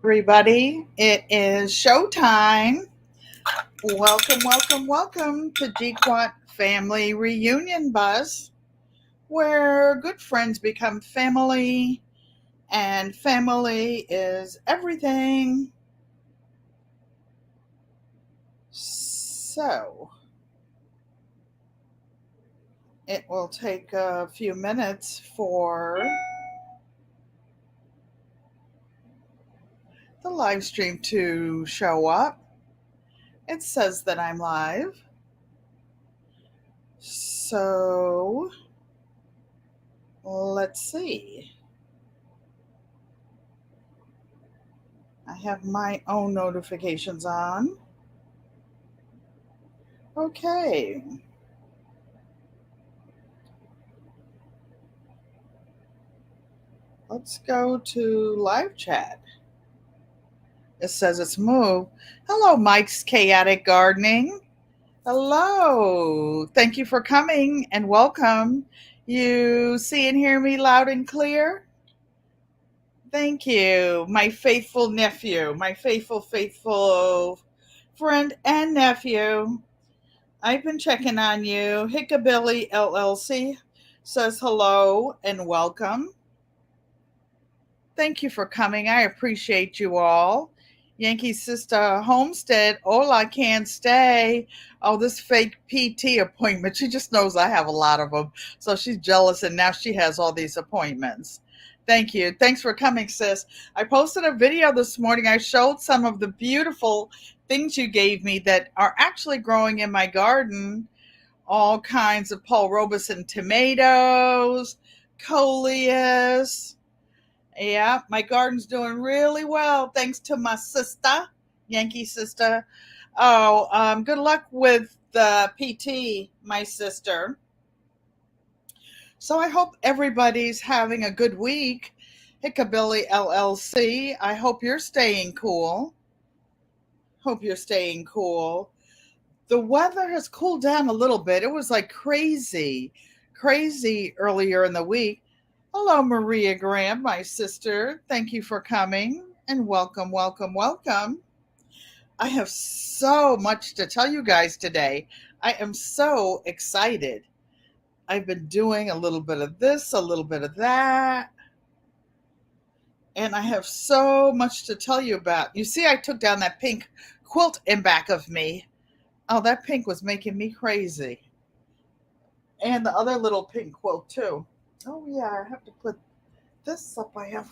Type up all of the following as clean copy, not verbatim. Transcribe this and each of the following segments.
Everybody. It is showtime. Welcome, welcome, welcome to GQUAT Family Reunion Buzz, where good friends become family, and family is everything. So, it will take a few minutes for the live stream to show up. It says that I'm live. So, let's see. I have my own notifications on. Okay. Let's go to live chat. It says it's moved. Hello, Mike's Chaotic Gardening. Hello. Thank you for coming and welcome. You see and hear me loud and clear? Thank you. My faithful nephew, my faithful friend and nephew. I've been checking on you. Hickabilly LLC says hello and welcome. Thank you for coming. I appreciate you all. Yankee Sister Homestead, Ola can't stay. Oh, this fake PT appointment. She just knows I have a lot of them. So she's jealous and now she has all these appointments. Thank you. Thanks for coming, sis. I posted a video this morning. I showed some of the beautiful things you gave me that are actually growing in my garden. All kinds of Paul Robeson tomatoes, coleus. Yeah, my garden's doing really well thanks to my sister, Yankee sister. Oh, good luck with the PT, my sister. So I hope everybody's having a good week. Hickabilly LLC. I hope you're staying cool. Hope you're staying cool. The weather has cooled down a little bit. It was like crazy earlier in the week. Hello, Maria Graham, my sister. Thank you for coming and welcome, welcome, welcome. I have so much to tell you guys today. I am so excited. I've been doing a little bit of this, a little bit of that, and I have so much to tell you about. You see, I took down that pink quilt in back of me. Oh, that pink was making me crazy. And the other little pink quilt, too. Oh, yeah, I have to put this up. I have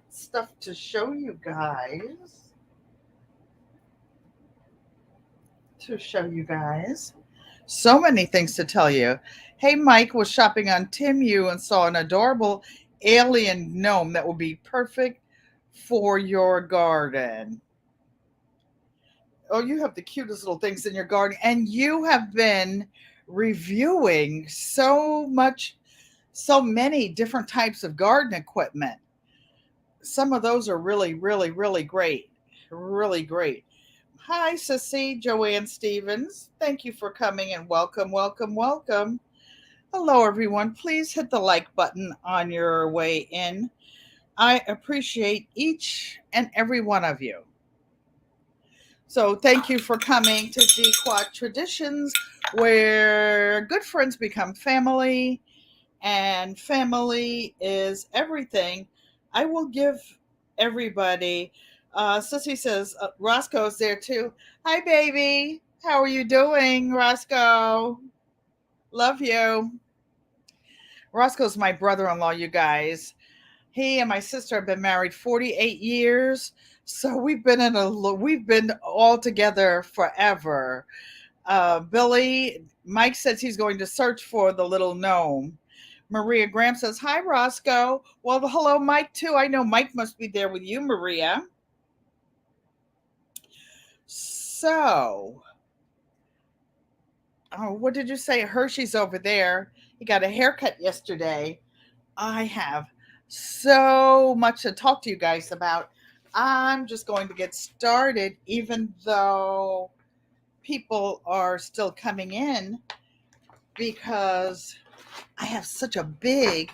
stuff to show you guys. So many things to tell you. Hey, Mike was shopping on Timu and saw an adorable alien gnome that will be perfect for your garden. Oh, you have the cutest little things in your garden, and you have been reviewing so many different types of garden equipment. Some of those are really great. Really great. Hi, Sissy, Joanne Stevens. Thank you for coming and welcome, welcome, welcome. Hello, everyone. Please hit the like button on your way in. I appreciate each and every one of you. So, thank you for coming to GQUAT Traditions, where good friends become family, and family is everything. I will give everybody. Sissy says Roscoe's there too. Hi, baby. How are you doing, Roscoe? Love you. Roscoe's my brother-in-law, you guys. He and my sister have been married 48 years, so we've been all together forever. Mike says he's going to search for the little gnome. Maria Graham says, hi, Roscoe. Well, hello, Mike, too. I know Mike must be there with you, Maria. So, what did you say? Hershey's over there. He got a haircut yesterday. I have so much to talk to you guys about. I'm just going to get started, even though people are still coming in, because I have such a big.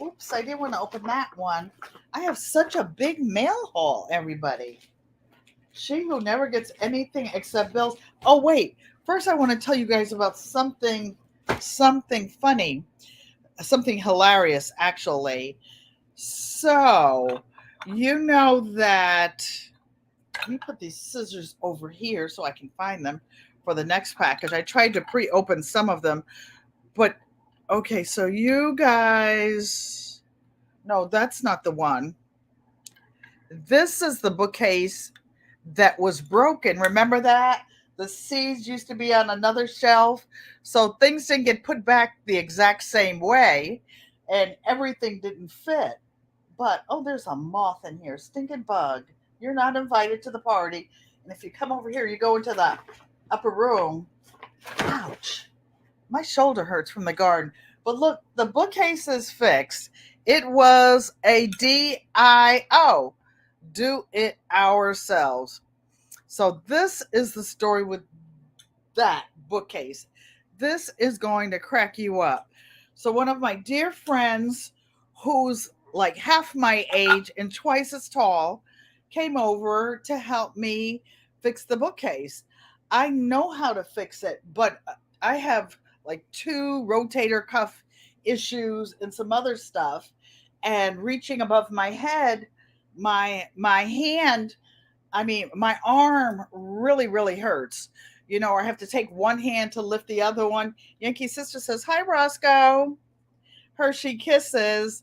Oops, I didn't want to open that one. I have such a big mail haul, everybody. She who never gets anything except bills. Oh, wait. First, I want to tell you guys about something funny, something hilarious, actually. So, you know that. Let me put these scissors over here so I can find them for the next package. I tried to pre open some of them, but okay, so you guys. No, that's not the one. This is the bookcase that was broken. Remember that? The seeds used to be on another shelf. So things didn't get put back the exact same way and everything didn't fit. But oh, there's a moth in here. Stinking bug. You're not invited to the party. And if you come over here, you go into the upper room. Ouch. My shoulder hurts from the garden. But look, the bookcase is fixed. It was a DIO. Do it ourselves. So this is the story with that bookcase. This is going to crack you up. So one of my dear friends who's like half my age and twice as tall came over to help me fix the bookcase. I know how to fix it, but I have like two rotator cuff issues and some other stuff, and reaching above my head, my hand, I mean, my arm really hurts. You know, or I have to take one hand to lift the other one. Yankee Sister says, "Hi, Roscoe." Hershey kisses.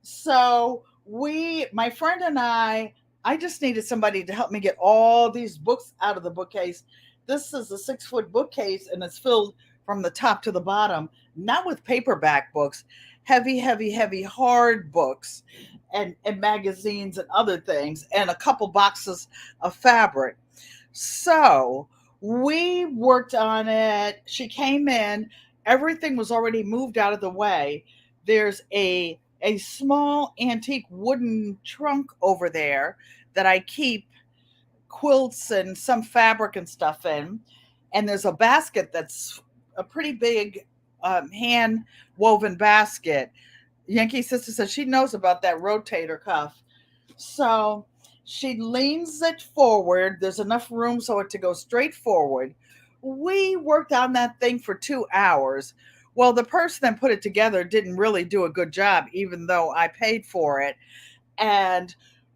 So my friend and I just needed somebody to help me get all these books out of the bookcase. This is a 6-foot bookcase and it's filled from the top to the bottom, not with paperback books, heavy, hard books and magazines and other things, and a couple boxes of fabric. So we worked on it. She came in, everything was already moved out of the way. There's a small antique wooden trunk over there that I keep quilts and some fabric and stuff in. And there's a basket that's a pretty big hand woven basket. Yankee Sister says she knows about that rotator cuff. So she leans it forward. There's enough room so it to go straight forward. We worked on that thing for 2 hours. Well, the person that put it together didn't really do a good job, even though I paid for it. And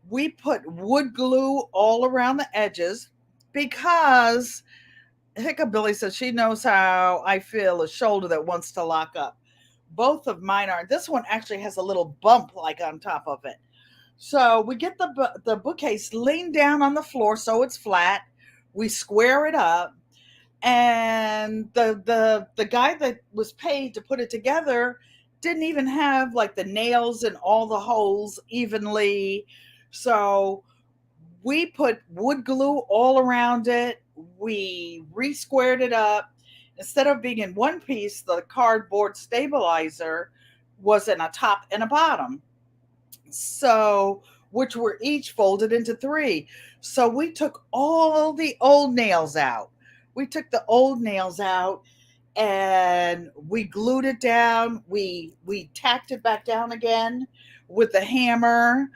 we put wood glue all around the edges because Hickabilly says she knows how I feel a shoulder that wants to lock up. Both of mine are. This one actually has a little bump like on top of it. So we get the bookcase leaned down on the floor so it's flat. We square it up, and the guy that was paid to put it together didn't even have like the nails and all the holes evenly. So we put wood glue all around it. We re-squared it up. Instead of being in one piece, the cardboard stabilizer was in a top and a bottom. So, which were each folded into three. So we took all the old nails out. We took the old nails out and we glued it down. We tacked it back down again with the hammer.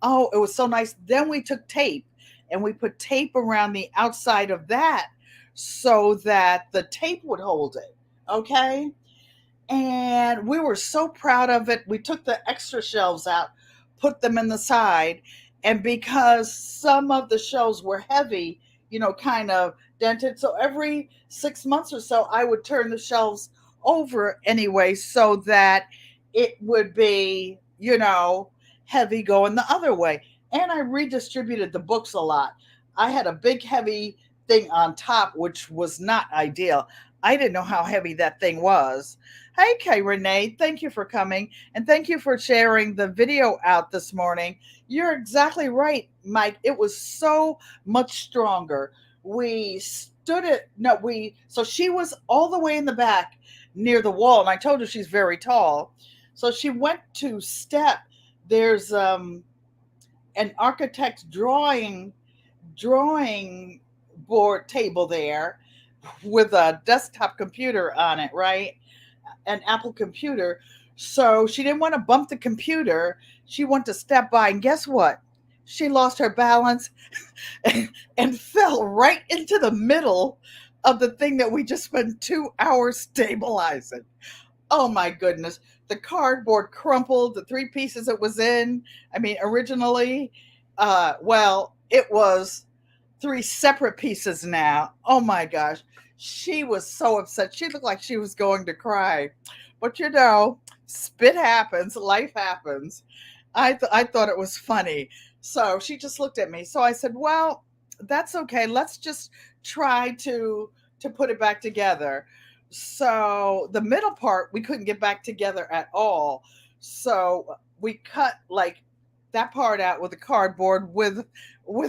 Oh, it was so nice. Then we took tape and we put tape around the outside of that so that the tape would hold it. Okay? And we were so proud of it. We took the extra shelves out, put them in the side, and because some of the shelves were heavy, you know, kind of dented, so every 6 months or so I would turn the shelves over anyway so that it would be, you know, heavy going the other way. And I redistributed the books a lot. I had a big heavy thing on top, which was not ideal. I didn't know how heavy that thing was. Hey, Kay Renee, thank you for coming and thank you for sharing the video out this morning. You're exactly right, Mike. It was so much stronger. We stood it. No, so she was all the way in the back near the wall, and I told her she's very tall. So she went to step. There's an architect's drawing board table there with a desktop computer on it, right? An Apple computer. So she didn't want to bump the computer. She wanted to step by. And guess what? She lost her balance and fell right into the middle of the thing that we just spent 2 hours stabilizing. Oh my goodness. The cardboard crumpled, the three pieces it was in. I mean, originally, well, it was three separate pieces now. Oh my gosh. She was so upset. She looked like she was going to cry. But spit happens, life happens. I thought it was funny. So she just looked at me. So I said, "Well, that's okay. Let's just try to put it back together." So the middle part we couldn't get back together at all. So we cut like that part out with a cardboard with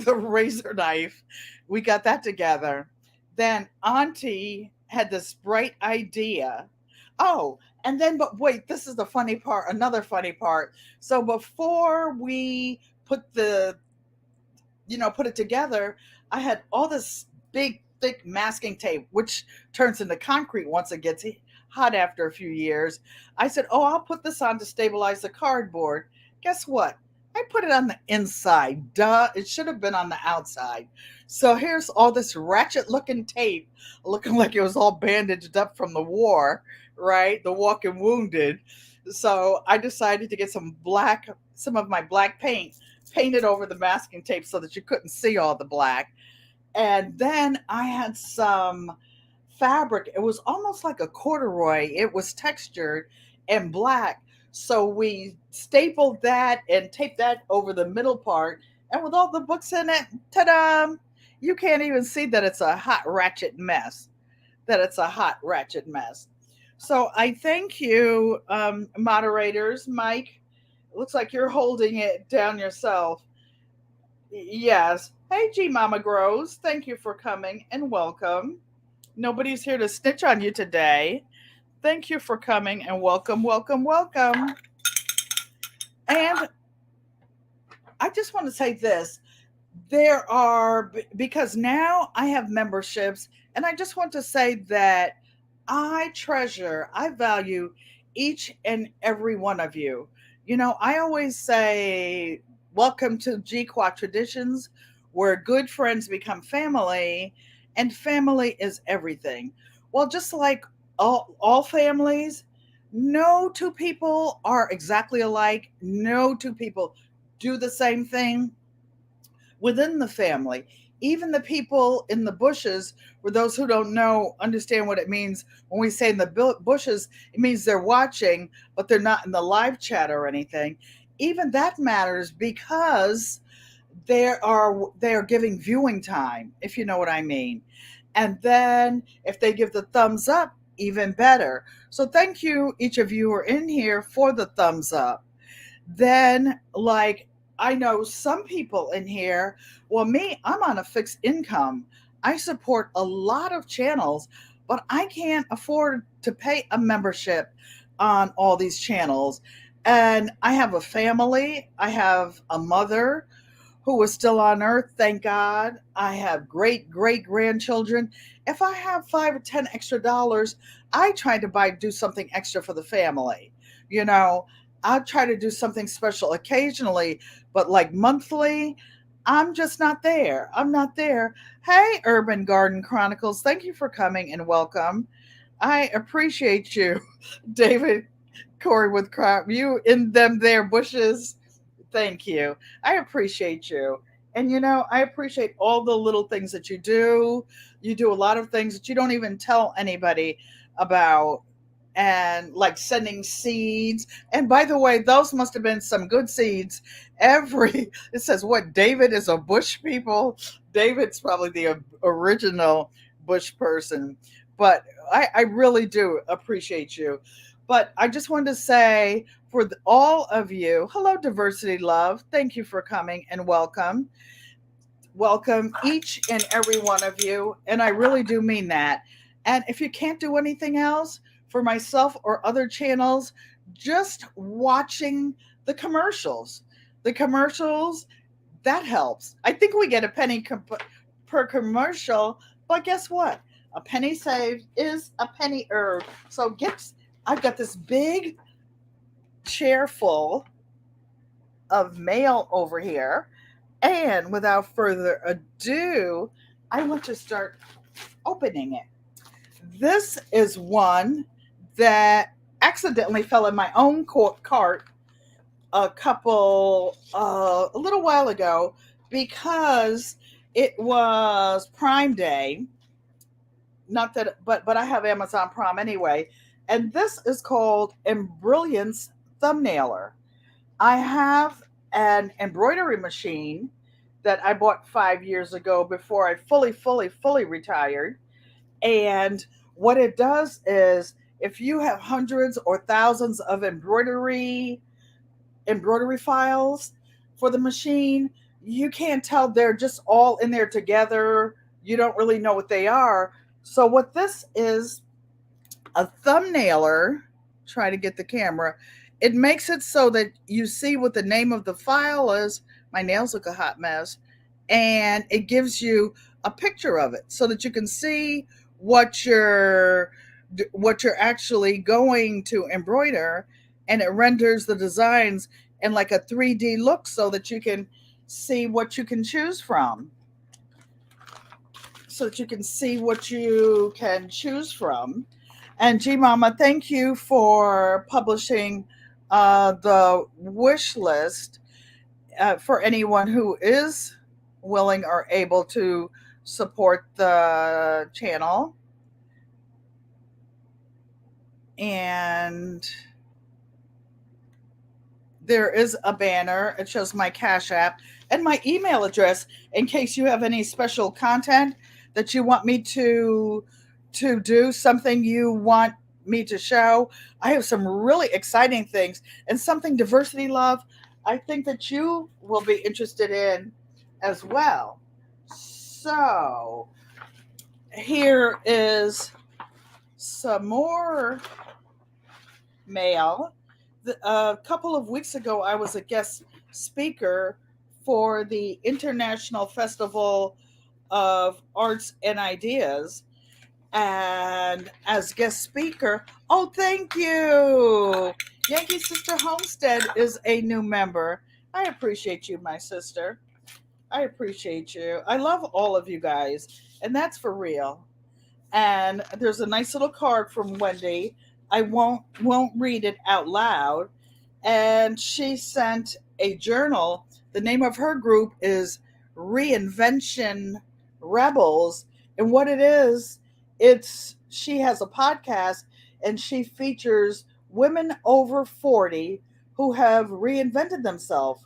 a razor knife. We got that together. Then Auntie had this bright idea. Oh, and then but wait, this is the funny part, another funny part. So before we put the put it together, I had all this big, thick masking tape, which turns into concrete once it gets hot after a few years. I said, "Oh, I'll put this on to stabilize the cardboard." Guess what? I put it on the inside. Duh, it should have been on the outside. So here's all this ratchet looking tape, looking like it was all bandaged up from the war, right? The walking wounded. So I decided to get some of my black paint, painted over the masking tape so that you couldn't see all the black. And then I had some fabric. It was almost like a corduroy. It was textured and black. So we stapled that and taped that over the middle part. And with all the books in it, ta-da! You can't even see that it's a hot ratchet mess. That it's a hot ratchet mess. So I thank you, moderators. Mike, it looks like you're holding it down yourself. Yes. Hey, G Mama Grows. Thank you for coming and welcome. Nobody's here to snitch on you today. Thank you for coming and welcome, welcome, welcome. And I just want to say this. Because now I have memberships, and I just want to say that I value each and every one of you. I always say, welcome to GQUAT Traditions, where good friends become family, and family is everything. Well, just like all families, no two people are exactly alike, no two people do the same thing within the family. Even the people in the bushes, for those who don't know, understand what it means when we say in the bushes, it means they're watching, but they're not in the live chat or anything. Even that matters because they are giving viewing time, if you know what I mean. And then if they give the thumbs up, even better. So thank you, each of you who are in here, for the thumbs up. Then, like, I know some people in here, well, me, I'm on a fixed income. I support a lot of channels, but I can't afford to pay a membership on all these channels. And I have a family, I have a mother who is still on earth, thank God. I have great great grandchildren. If I have 5 or 10 extra dollars, I try to do something extra for the family. You know, I'll try to do something special occasionally, but like monthly, I'm just not there. I'm not there. Hey, Urban Garden Chronicles, thank you for coming and welcome. I appreciate you, David Corey with crop. You in them there bushes. Thank you. I appreciate you. And I appreciate all the little things that you do. You do a lot of things that you don't even tell anybody about, and like sending seeds. And by the way, those must have been some good seeds. It says what, David is a bush people. David's probably the original bush person. But I really do appreciate you. But I just wanted to say for all of you, hello, Diversity Love. Thank you for coming and welcome. Welcome each and every one of you. And I really do mean that. And if you can't do anything else for myself or other channels, just watching the commercials. The commercials, that helps. I think we get a penny per commercial, but guess what? A penny saved is a penny earned. So I've got this big chair full of mail over here. And without further ado, I want to start opening it. This is one that accidentally fell in my own cart a little while ago because it was Prime Day. Not that, but I have Amazon Prime anyway. And this is called Embrilliance Thumbnailer. I have an embroidery machine that I bought 5 years ago before I fully retired. And what it does is if you have hundreds or thousands of embroidery files for the machine, you can't tell they're just all in there together. You don't really know what they are. So what this is, a thumbnailer, try to get the camera. It makes it so that you see what the name of the file is. My nails look a hot mess. And it gives you a picture of it so that you can see what you're actually going to embroider, and it renders the designs in like a 3D look so that you can see what you can choose from. And G Mama, thank you for publishing the wish list for anyone who is willing or able to support the channel. And there is a banner. It shows my Cash App and my email address in case you have any special content that you want me to do, something you want me to show. I have some really exciting things and something Diversity Love I think that you will be interested in as well. So here is some more mail. A couple of weeks ago, I was a guest speaker for the International Festival of Arts and Ideas. And as guest speaker, oh, thank you. Yankee Sister Homestead is a new member. I appreciate you, my sister. I appreciate you. I love all of you guys, and that's for real. And there's a nice little card from Wendy. I won't read it out loud. And she sent a journal. The name of her group is Reinvention Rebels. And what it is, she has a podcast and she features women over 40 who have reinvented themselves,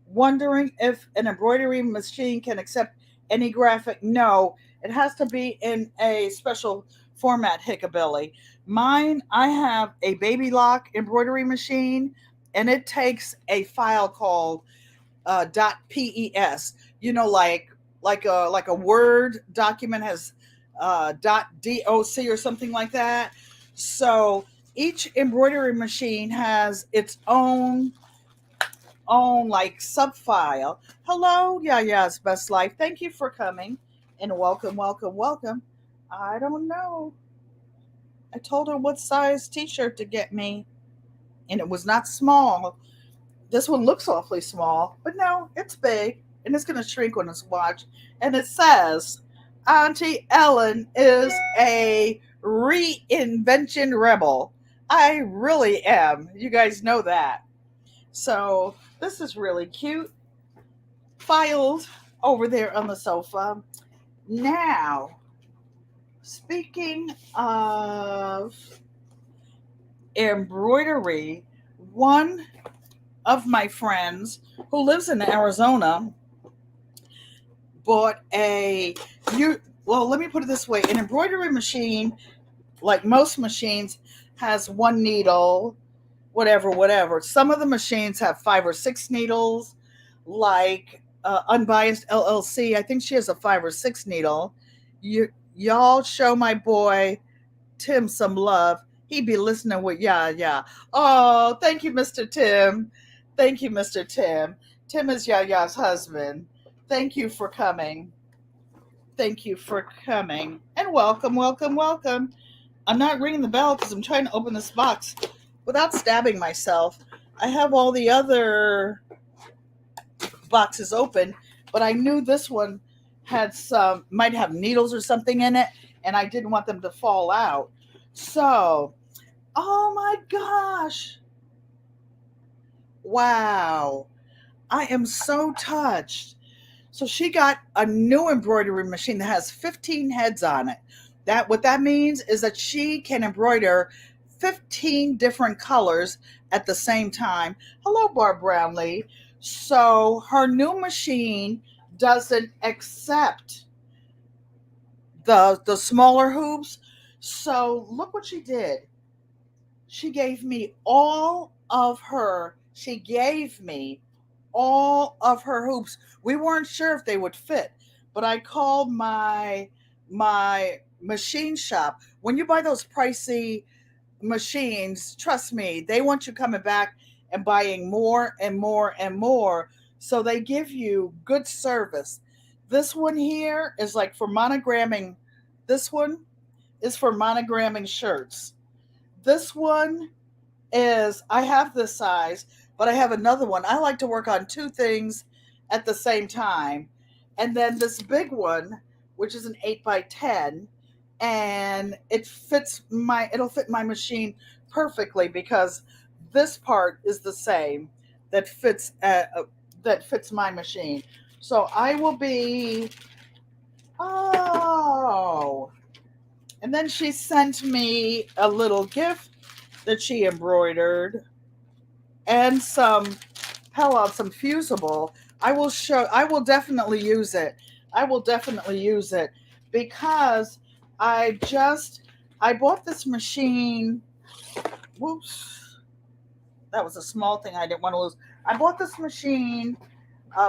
wondering if an embroidery machine can accept any graphic. No, it has to be in a special format, Hickabilly. Mine, I have a baby lock embroidery machine, and it takes a file called .pes. You know, like a Word document has .doc or something like that. So each embroidery machine has its own like sub file. Hello, Yaya's Best Life. Thank you for coming and welcome. I don't know. I told her what size t-shirt to get me, and it was not small. This one looks awfully small, but no, it's big, and it's going to shrink when it's washed. And it says, Auntie Ellen is a reinvention rebel. I really am. You guys know that. So this is really cute. Filed over there on the sofa. Now, speaking of embroidery, one of my friends who lives in Arizona bought let me put it this way. An embroidery machine, like most machines, has one needle, whatever. Some of the machines have 5 or 6 needles, like Unbiased LLC. I think she has a 5 or 6 needle. Y'all show my boy Tim some love. He'd be listening with yeah. Oh, thank you, Mr. Tim. Thank you, Mr. Tim. Tim is Yaya's husband. Thank you for coming. And welcome. I'm not ringing the bell because I'm trying to open this box. without stabbing myself, I have all the other boxes open, but I knew this one had some, might have needles or something in it, and I didn't want them to fall out. So, oh my gosh. Wow. I am so touched. So she got a new embroidery machine that has 15 heads on it. That what that means is that she can embroider 15 different colors at the same time. Hello, Barb Brownlee. So her new machine doesn't accept the smaller hoops. So look what she did. She gave me all of her. She gave me all of her hoops. We weren't sure if they would fit, but I called my machine shop. When you buy those pricey machines, trust me, they want you coming back and buying more and more and more. So they give you good service. This one here is like for monogramming. This one is for monogramming shirts. This one is, I have this size, but I have another one. I like to work on two things at the same time. And then this big one, which is an 8 by 10, and it'll fit my machine perfectly because this part is the same that fits my machine. So I will be, oh, and then she sent me a little gift that she embroidered and some fusible. I will definitely use it. I will definitely use it because I bought this machine. Whoops. That was a small thing I didn't want to lose. I bought this machine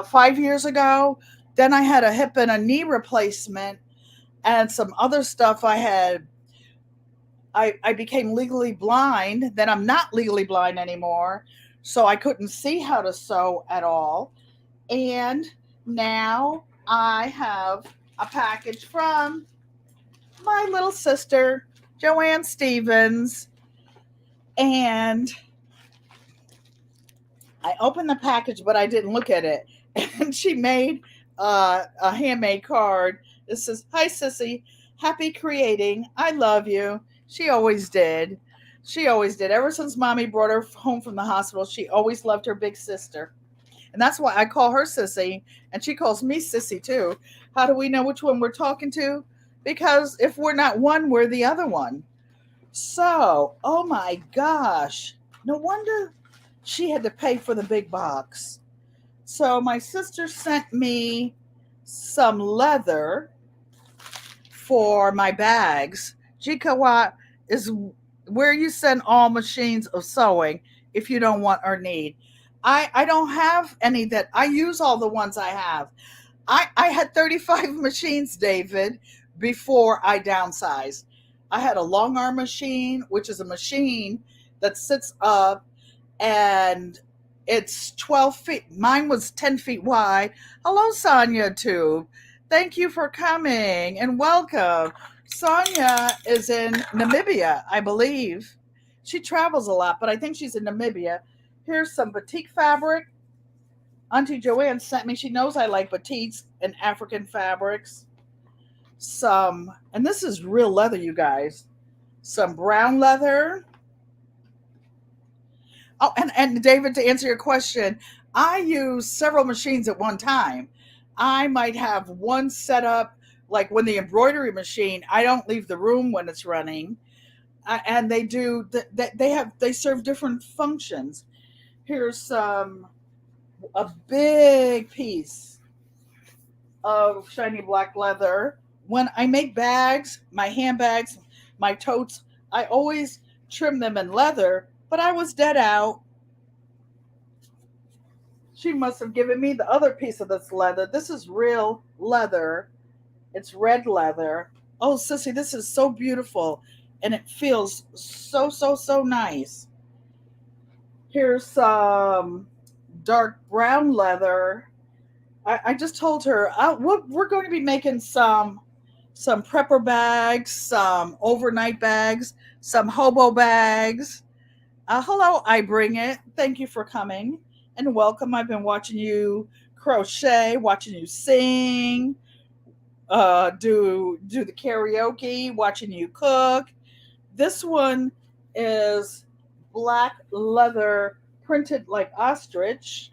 5 years ago. Then I had a hip and a knee replacement and some other stuff I became legally blind. Then I'm not legally blind anymore. So I couldn't see how to sew at all. And now I have a package from my little sister, Joanne Stevens. And I opened the package, but I didn't look at it. And she made a handmade card. It says, "Hi, Sissy. Happy creating. I love you." She always did. She always did. Ever since mommy brought her home from the hospital, she always loved her big sister. And that's why I call her Sissy, and she calls me Sissy too. How do we know which one we're talking to? Because if we're not one, we're the other one. So, oh my gosh. No wonder she had to pay for the big box. So, my sister sent me some leather for my bags. GQUAT is where you send all machines of sewing if you don't want or need. I don't have any that I use all the ones I have. I had 35 machines, David, before I downsized. I had a long arm machine, which is a machine that sits up and it's 12 feet. Mine was 10 feet wide. Hello, Sonia, too. Thank you for coming and welcome. Sonia is in Namibia, I believe. She travels a lot, but I think she's in Namibia. Here's some batik fabric. Auntie Joanne sent me. She knows I like batiks and African fabrics. And this is real leather, you guys. Some brown leather. Oh, and David, to answer your question, I use several machines at one time. I might have one set up, like when the embroidery machine, I don't leave the room when it's running. And they serve different functions. Here's a big piece of shiny black leather. When I make bags, my handbags, my totes, I always trim them in leather, but I was dead out. She must have given me the other piece of this leather. This is real leather. It's red leather. Oh, Sissy, this is so beautiful. And it feels so, so, so nice. Here's some dark brown leather. I just told her we're going to be making some prepper bags, some overnight bags, some hobo bags. Hello, I bring it. Thank you for coming and welcome. I've been watching you crochet, watching you sing, do the karaoke, watching you cook. This one is black leather printed like ostrich.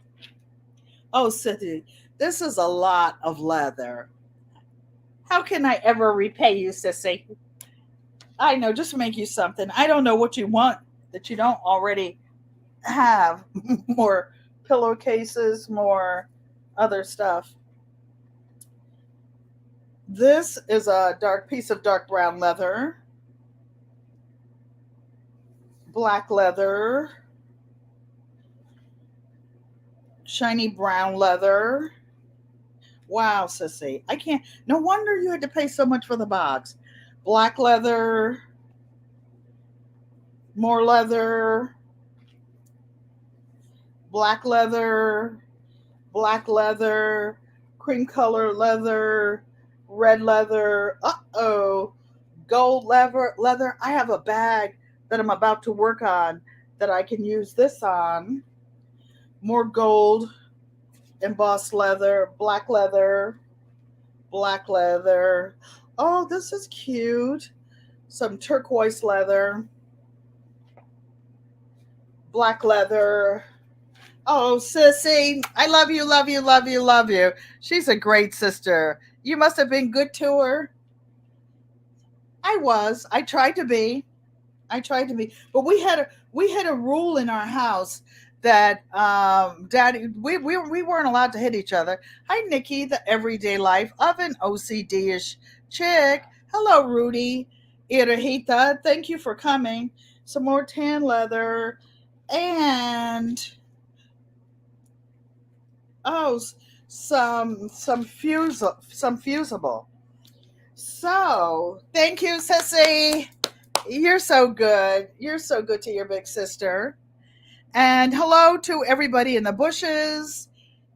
Oh, City, this is a lot of leather. How can I ever repay you, Sissy? I know, just make you something. I don't know what you want that you don't already have. More pillowcases, more other stuff. This is a dark piece of dark brown leather, black leather, shiny brown leather. Wow, Sissy. I can't. No wonder you had to pay so much for the box. Black leather, more leather, black leather, black leather, cream color leather, red leather. Uh-oh. Gold leather. I have a bag that I'm about to work on that I can use this on. More gold, embossed leather, black leather, black leather. Oh, this is cute. Some turquoise leather, black leather. Oh, Sissy, I love you, love you, love you, love you. She's a great sister. You must have been good to her. I was. I tried to be. I tried to be, but we had a rule in our house that Daddy we weren't allowed to hit each other. Hi, Nikki, the everyday life of an OCD-ish chick. Hello, Rudy, Irahita. Thank you for coming. Some more tan leather and oh, some fusible. So thank you, Sissy. You're so good. You're so good to your big sister. And hello to everybody in the bushes.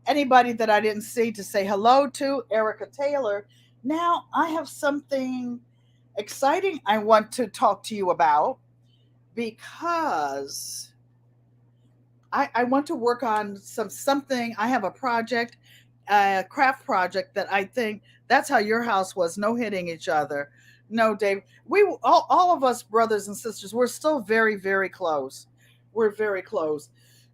Anybody that I didn't see to say hello to, Erica Taylor. Now, I have something exciting I want to talk to you about because I want to work on something. I have a project, a craft project that I think that's how your house was. No hitting each other. No, Dave. We all of us brothers and sisters. We're still very very close. We're very close.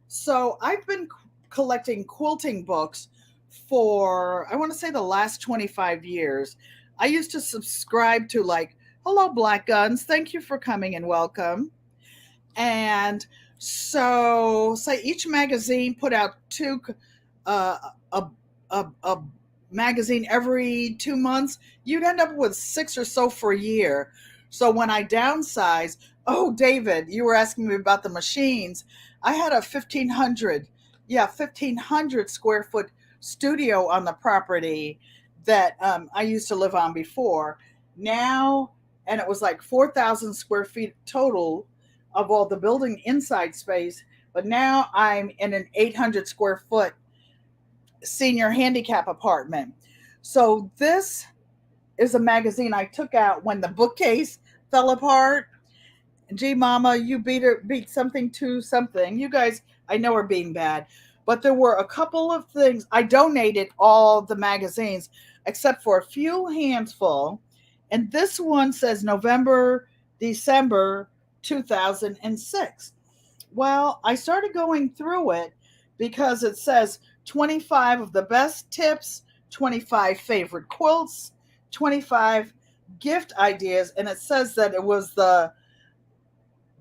So I've been collecting quilting books for I want to say the last 25 years. I used to subscribe to like Hello Black Guns. Thank you for coming and welcome. And so, say each magazine put out uh, a, a magazine every 2 months, you'd end up with six or so for a year. So when I downsized, oh, David, you were asking me about the machines. I had a 1,500, yeah, 1,500 square foot studio on the property that I used to live on before. Now, and it was like 4,000 square feet total of all the building inside space. But now I'm in an 800 square foot senior handicap apartment. So this is a magazine I took out when the bookcase fell apart. Gee, Mama, you beat something to something. You guys, I know, are being bad, but there were a couple of things. I donated all the magazines except for a few handful, and this one says November, December 2006. Well, I started going through it because it says 25 of the best tips, 25 favorite quilts, 25 gift ideas, and it says that it was the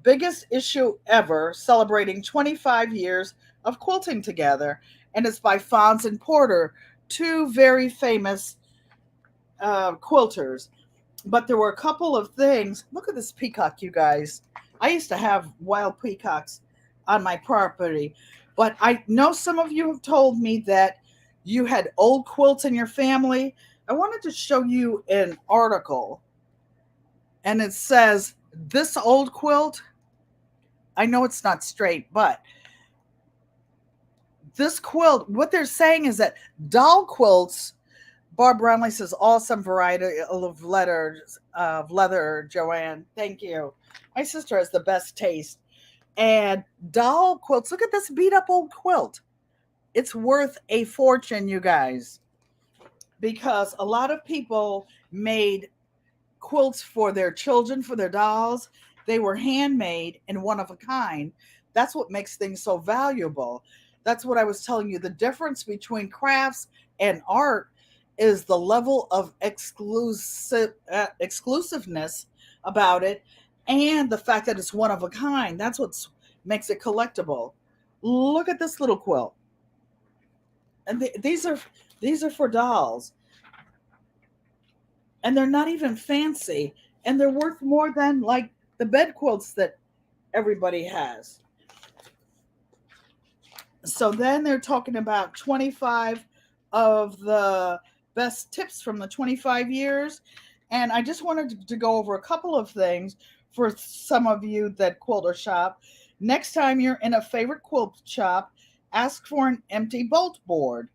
biggest issue ever celebrating 25 years of quilting together. And it's by Fons and Porter, two very famous quilters. But there were a couple of things. Look at this peacock, you guys. I used to have wild peacocks on my property. But I know some of you have told me that you had old quilts in your family. I wanted to show you an article. And it says, this old quilt, I know it's not straight, but this quilt, what they're saying is that doll quilts, Barb Brownlee says, awesome variety of leather, Joanne. Thank you. My sister has the best taste. And doll quilts, look at this beat up old quilt. It's worth a fortune, you guys, because a lot of people made quilts for their children, for their dolls. They were handmade and one of a kind. That's what makes things so valuable. That's what I was telling you. The difference between crafts and art is the level of exclusiveness about it, and the fact that it's one of a kind. That's what makes it collectible. Look at this little quilt, and these are for dolls, and they're not even fancy, and they're worth more than like the bed quilts that everybody has. So then they're talking about 25 of the best tips from the 25 years. And I just wanted to go over a couple of things for some of you that quilt or shop. Next time you're in a favorite quilt shop, ask for an empty bolt board.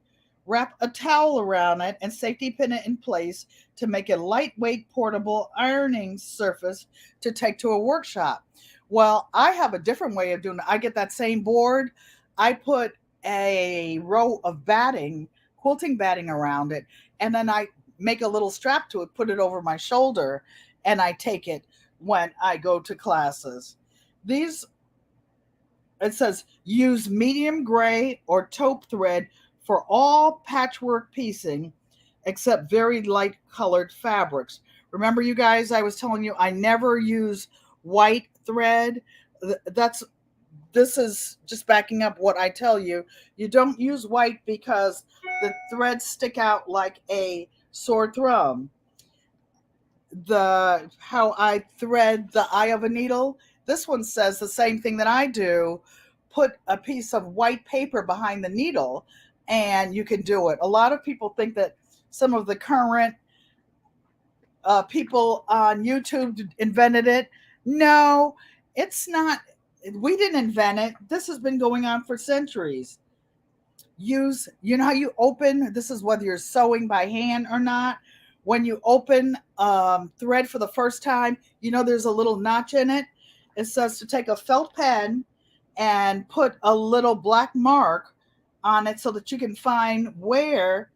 Wrap a towel around it and safety pin it in place to make a lightweight portable ironing surface to take to a workshop. Well, I have a different way of doing it. I get that same board, I put a row of batting, quilting batting around it, and then I make a little strap to it, put it over my shoulder, and I take it when I go to classes. These, it says, use medium gray or taupe thread for all patchwork piecing except very light colored fabrics. Remember, you guys, I was telling you I never use white thread. That's This is just backing up what I tell you. You don't use white because the threads stick out like a sore thumb. The how I thread the eye of a needle, this one says the same thing that I do. Put a piece of white paper behind the needle and you can do it. A lot of people think that some of the current people on YouTube invented it. No, it's not. We didn't invent it. This has been going on for centuries. You know how you open, this is whether you're sewing by hand or not. When you open thread for the first time, there's a little notch in it. It says to take a felt pen and put a little black mark on it so that you can find where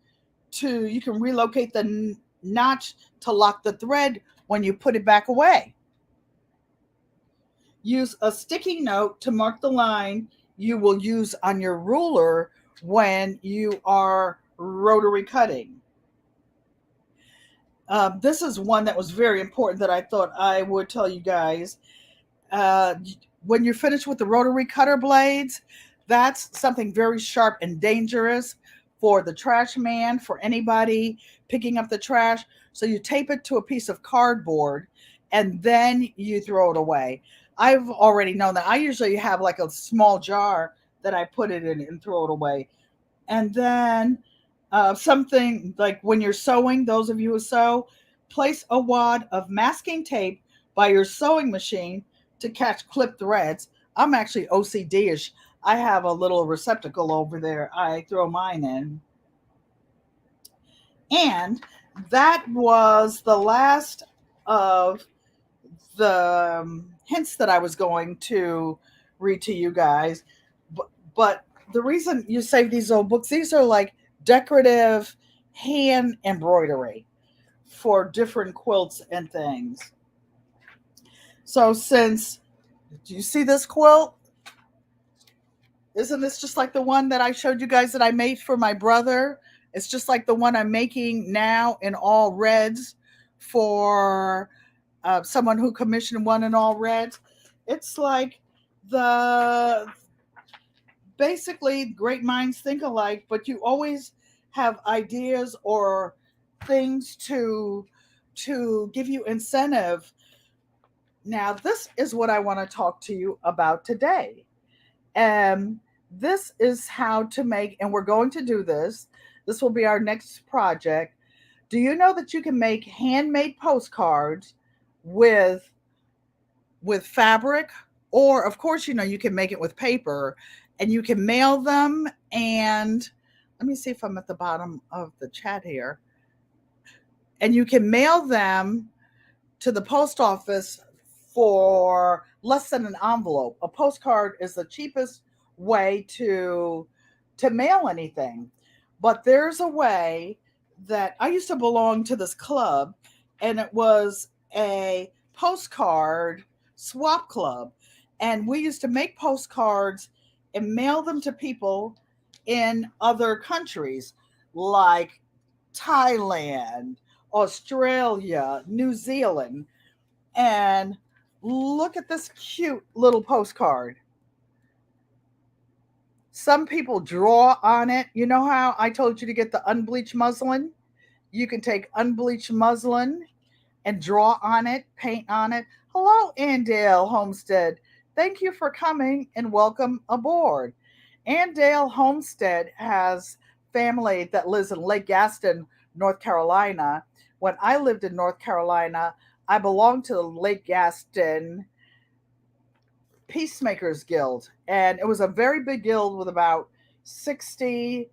you can relocate the notch to lock the thread when you put it back away. Use a sticky note to mark the line you will use on your ruler when you are rotary cutting. This is one that was very important that I thought I would tell you guys. Uh, when you're finished with the rotary cutter blades, that's something very sharp and dangerous for the trash man, for anybody picking up the trash. So you tape it to a piece of cardboard and then you throw it away. I've already known that. I usually have like a small jar that I put it in and throw it away. And then something like when you're sewing, those of you who sew, place a wad of masking tape by your sewing machine to catch clipped threads. I'm actually OCD-ish. I have a little receptacle over there I throw mine in. And that was the last of the hints that I was going to read to you guys. But the reason you save these old books, these are like decorative hand embroidery for different quilts and things. So do you see this quilt? Isn't this just like the one that I showed you guys that I made for my brother? It's just like the one I'm making now in all reds for someone who commissioned one in all reds. It's like basically great minds think alike, but you always have ideas or things to give you incentive. Now, this is what I want to talk to you about today. This is how to make, and we're going to do this. This will be our next project. Do you know that you can make handmade postcards with fabric? Or, of course, you can make it with paper and you can mail them. And let me see if I'm at the bottom of the chat here. And you can mail them to the post office for less than an envelope. A postcard is the cheapest way to mail anything. But there's a way that I used to belong to this club, and it was a postcard swap club. And we used to make postcards and mail them to people in other countries like Thailand, Australia, New Zealand. And look at this cute little postcard. Some people draw on it. You know how I told you to get the unbleached muslin? You can take unbleached muslin and draw on it, paint on it. Hello, Andale Homestead. Thank you for coming and welcome aboard. Andale Homestead has family that lives in Lake Gaston, North Carolina. When I lived in North Carolina, I belonged to the Lake Gaston Peacemakers Guild, and it was a very big guild with about 60,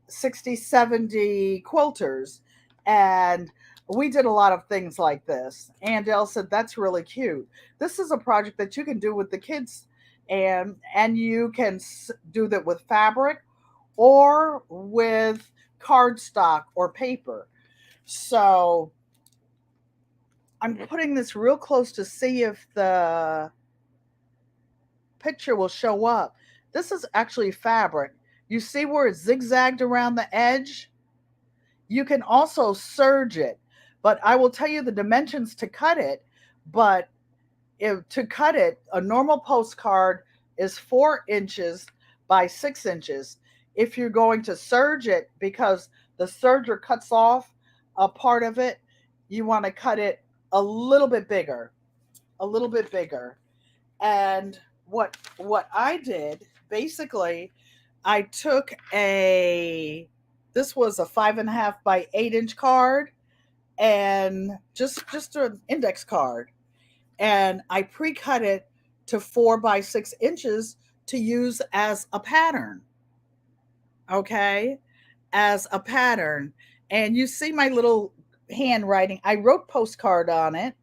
60, 70 quilters. And we did a lot of things like this. And Dale said, that's really cute. This is a project that you can do with the kids, and you can do that with fabric or with cardstock or paper. So I'm putting this real close to see if the picture will show up. This is actually fabric. You see where it's zigzagged around the edge? You can also serge it, but I will tell you the dimensions to cut it. But to cut it, a normal postcard is 4 inches by 6 inches. If you're going to serge it, because the serger cuts off a part of it, you want to cut it a little bit bigger, a little bit bigger. And what I did basically, I took this was a 5.5 by 8 inch card, and just an index card, and I pre-cut it to 4 by 6 inches to use as a pattern. Okay, as a pattern. And you see my little handwriting. I wrote postcard on it,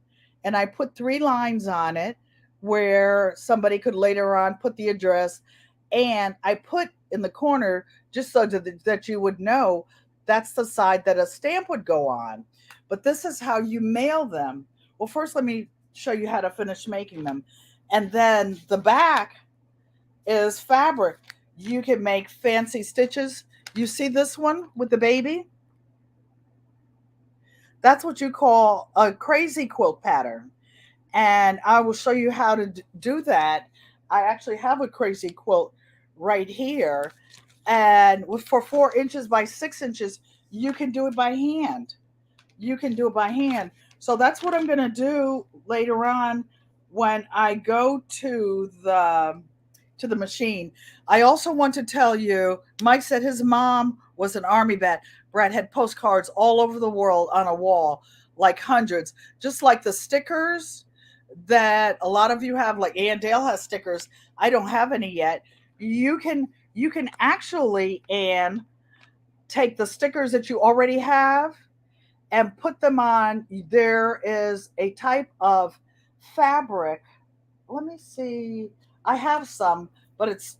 and I put 3 lines on it where somebody could later on put the address. And I put in the corner, just so that you would know, that's the side that a stamp would go on. But this is how you mail them. Well, first let me show you how to finish making them. And then the back is fabric. You can make fancy stitches. You see this one with the baby? That's what you call a crazy quilt pattern. And I will show you how to do that. I actually have a crazy quilt right here. And for 4 inches by 6 inches, you can do it by hand. You can do it by hand. So that's what I'm going to do later on when I go to the machine. I also want to tell you, Mike said his mom was an army vet. Brad had postcards all over the world on a wall, like hundreds, just like the stickers that a lot of you have. Like Ann Dale has stickers. I don't have any yet. You can actually, Ann, take the stickers that you already have and put them on. There is a type of fabric. Let me see. I have some, but it's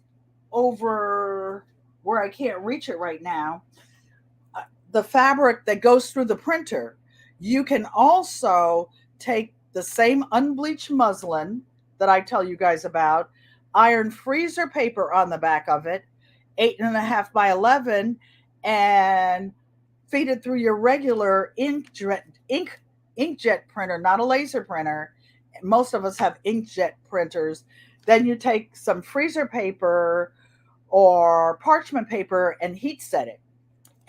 over where I can't reach it right now. The fabric that goes through the printer. You can also take the same unbleached muslin that I tell you guys about, iron freezer paper on the back of it, 8.5 by 11, and feed it through your regular inkjet printer, not a laser printer. Most of us have inkjet printers. Then you take some freezer paper or parchment paper and heat set it.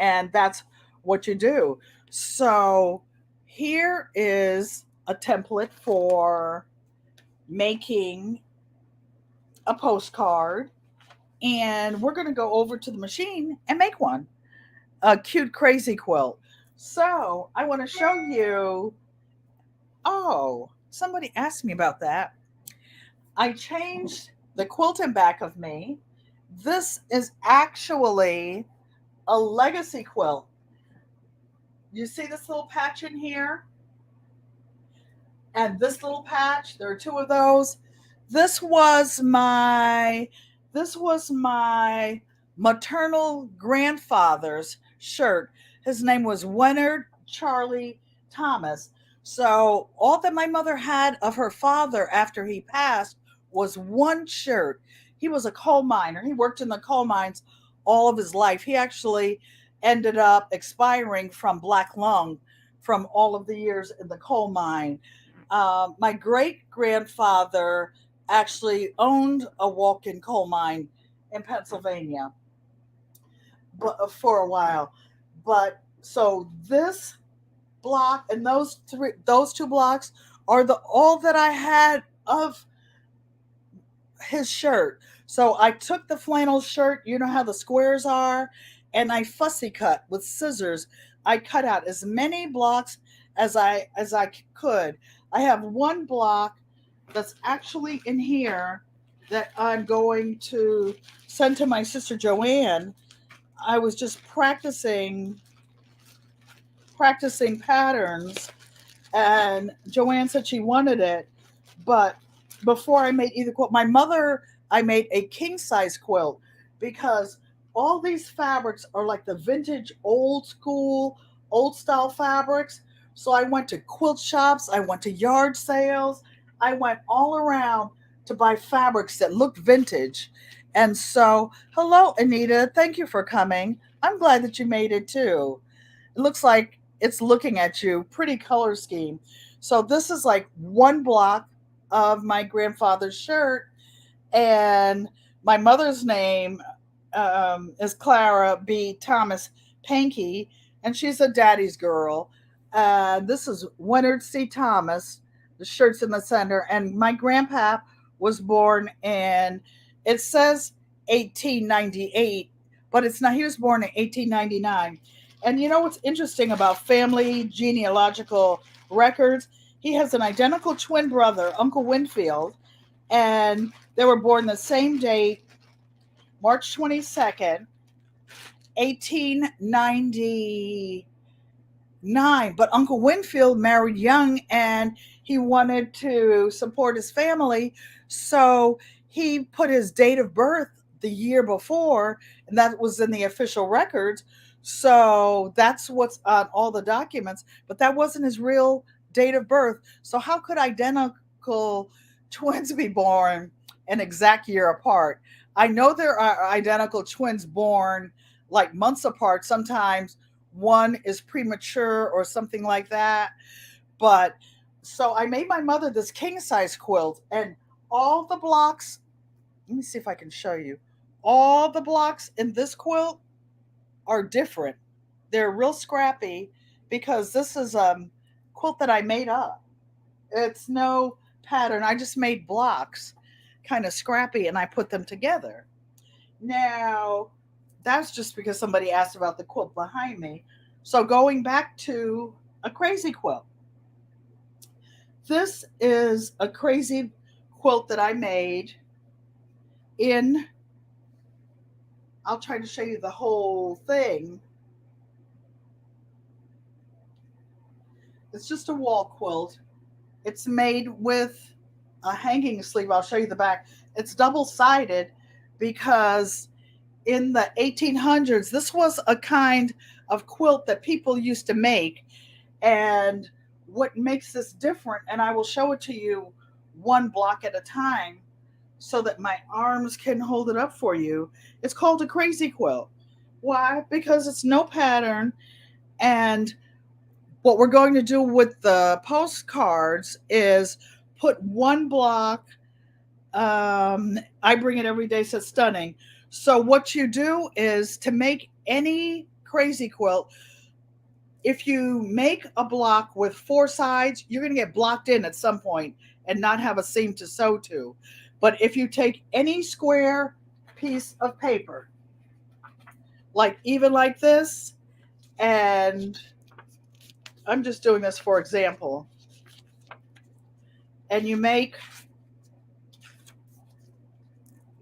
And that's what you do. So here is a template for making a postcard. And we're going to go over to the machine and make one. A cute crazy quilt. So I want to show you. Oh, somebody asked me about that. I changed the quilt in back of me. This is actually a legacy quilt. You see this little patch in here? And this little patch, there are two of those. This was my this was my maternal grandfather's shirt. His name was Leonard Charlie Thomas. So all that my mother had of her father after he passed was one shirt. He was a coal miner. He worked in the coal mines all of his life. He actually ended up expiring from black lung from all of the years in the coal mine. My great grandfather actually owned a walk-in coal mine in Pennsylvania, but for a while. But so this block and those two blocks are the all that I had of his shirt. So I took the flannel shirt, you know how the squares are, and I fussy cut with scissors. I cut out as many blocks as I could. I have one block that's actually in here that I'm going to send to my sister Joanne. I was just practicing patterns, and Joanne said she wanted it, but before I made either quilt, my mother, I made a king size quilt because all these fabrics are like the vintage, old school, old style fabrics. So I went to quilt shops, I went to yard sales, I went all around to buy fabrics that looked vintage. And so, hello, Anita. Thank you for coming. I'm glad that you made it too. It looks like it's looking at you. Pretty color scheme. So this is like one block of my grandfather's shirt, and my mother's name is Clara B. Thomas Pankey, and she's a daddy's girl. This is Leonard C. Thomas. The shirt's in the center, and my grandpa was born in. It says 1898, but it's not. He was born in 1899. And you know what's interesting about family genealogical records? He has an identical twin brother, Uncle Winfield, and they were born the same date, March 22nd, 1899. But Uncle Winfield married young and he wanted to support his family. So he put his date of birth the year before, and that was in the official records. So that's what's on all the documents, but that wasn't his real date of birth. So how could identical twins be born an exact year apart? I know there are identical twins born like months apart. Sometimes one is premature or something like that. But so I made my mother this king size quilt, and all the blocks, let me see if I can show you. All the blocks in this quilt are different. They're real scrappy because this is a quilt that I made up. It's no pattern. I just made blocks, kind of scrappy, and I put them together. Now, that's just because somebody asked about the quilt behind me. So going back to a crazy quilt. This is a crazy quilt that I made in, I'll try to show you the whole thing. It's just a wall quilt. It's made with a hanging sleeve. I'll show you the back. It's double sided because in the 1800s, this was a kind of quilt that people used to make. And what makes this different, and I will show it to you one block at a time so that my arms can hold it up for you. It's called a crazy quilt. Why? Because it's no pattern. And what we're going to do with the postcards is put one block. I bring it every day, says stunning. So what you do is to make any crazy quilt, if you make a block with four sides, you're going to get blocked in at some point and not have a seam to sew to. But if you take any square piece of paper, like even like this, and I'm just doing this for example, and you make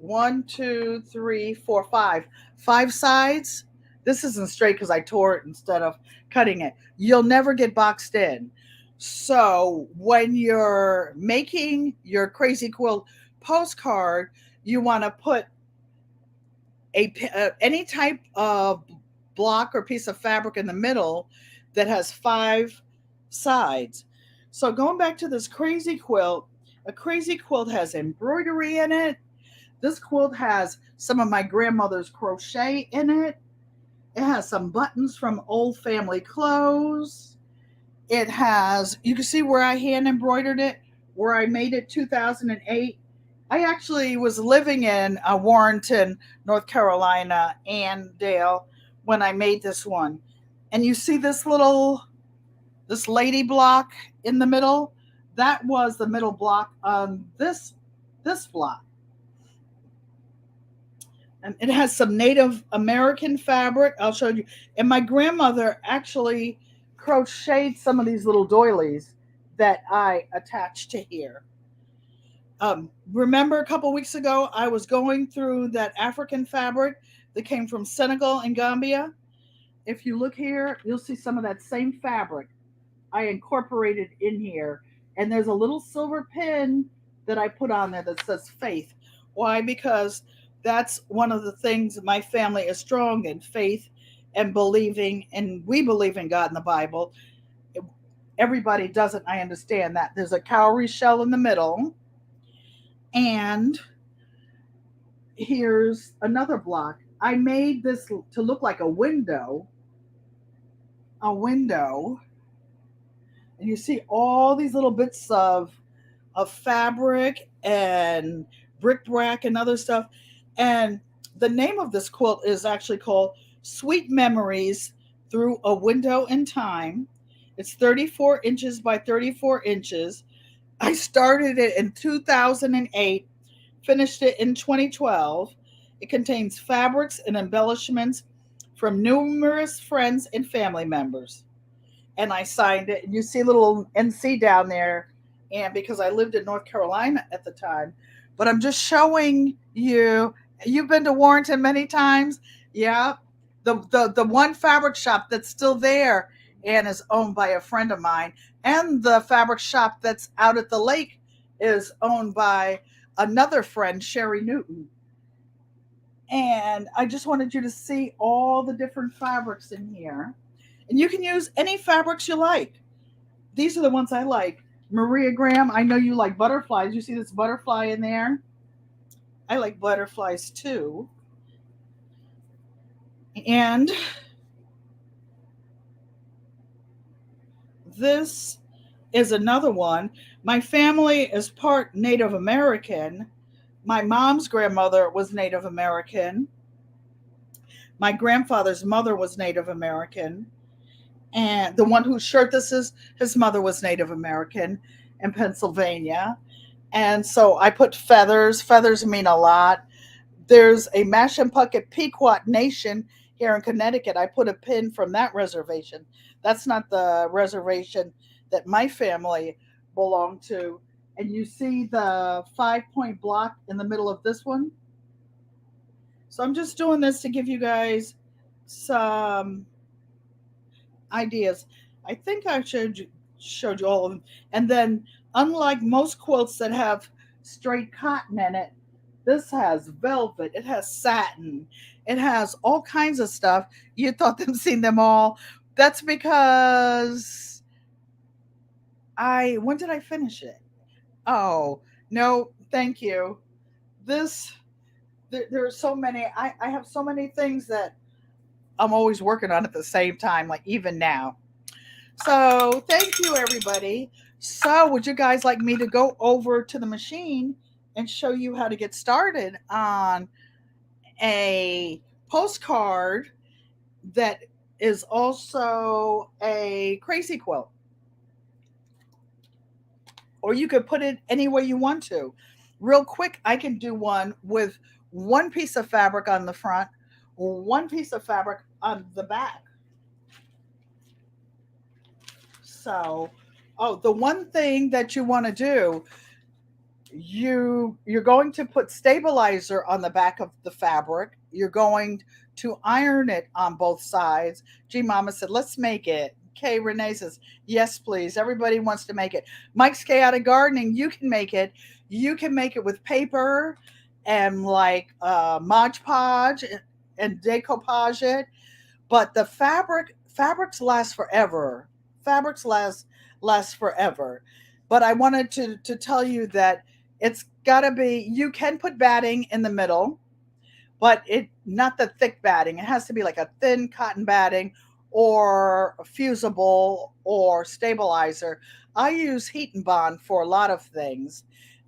5 sides. This isn't straight because I tore it instead of cutting it. You'll never get boxed in. So when you're making your crazy quilt postcard, you want to put any type of block or piece of fabric in the middle that has 5 sides. So going back to this crazy quilt, a crazy quilt has embroidery in it. This quilt has some of my grandmother's crochet in it. It has some buttons from old family clothes. It has, you can see where I hand embroidered it, where I made it 2008. I actually was living in Warrenton, North Carolina, and Dale when I made this one. And you see this lady block in the middle? That was the middle block on this block. And it has some Native American fabric. I'll show you. And my grandmother actually crocheted some of these little doilies that I attached to here. Remember a couple weeks ago, I was going through that African fabric that came from Senegal and Gambia. If you look here, you'll see some of that same fabric I incorporated in here. And there's a little silver pin that I put on there that says faith. Why? Because that's one of the things my family is strong in, faith and believing, and we believe in God in the Bible. Everybody doesn't, I understand that. There's a cowrie shell in the middle, and here's another block. I made this to look like a window. And you see all these little bits of fabric and bric-a-brac and other stuff. And the name of this quilt is actually called Sweet Memories Through a Window in Time. It's 34 inches by 34 inches. I started it in 2008, finished it in 2012. It contains fabrics and embellishments from numerous friends and family members. And I signed it. And you see a little NC down there. And because I lived in North Carolina at the time, but I'm just showing you. You've been to Warrenton many times. Yeah. The one fabric shop that's still there and is owned by a friend of mine. And the fabric shop that's out at the lake is owned by another friend, Sherry Newton. And I just wanted you to see all the different fabrics in here. And you can use any fabrics you like. These are the ones I like. Maria Graham, I know you like butterflies. You see this butterfly in there? I like butterflies too. And this is another one. My family is part Native American. My mom's grandmother was Native American. My grandfather's mother was Native American. And the one whose shirt this is, his mother was Native American in Pennsylvania. And so I put feathers. Feathers mean a lot. There's a Mashantucket Pequot Nation here in Connecticut. I put a pin from that reservation. That's not the reservation that my family belonged to. And you see the 5-point block in the middle of this one. So I'm just doing this to give you guys some ideas. I think I showed you all of them. And then, unlike most quilts that have straight cotton in it, this has velvet. It has satin. It has all kinds of stuff. You thought them seen them all. That's because when did I finish it? Oh no, thank you. This there are so many. I have so many things that I'm always working on at the same time, like even now. So thank you, everybody. So would you guys like me to go over to the machine and show you how to get started on a postcard that is also a crazy quilt? Or you could put it any way you want to. Real quick, I can do one with one piece of fabric on the front, one piece of fabric on the back. So, oh, the one thing that you want to do, you're going to put stabilizer on the back of the fabric. You're going to iron it on both sides. G Mama said, let's make it. Kay Renee says, yes, please. Everybody wants to make it. Mike's Chaotic Gardening, you can make it. You can make it with paper and like Mod Podge and decoupage it. But the fabrics last forever. Fabrics last forever. But I wanted to tell you that it's gotta be, you can put batting in the middle, but it not the thick batting. It has to be like a thin cotton batting or fusible or stabilizer. I use Heat and Bond for a lot of things,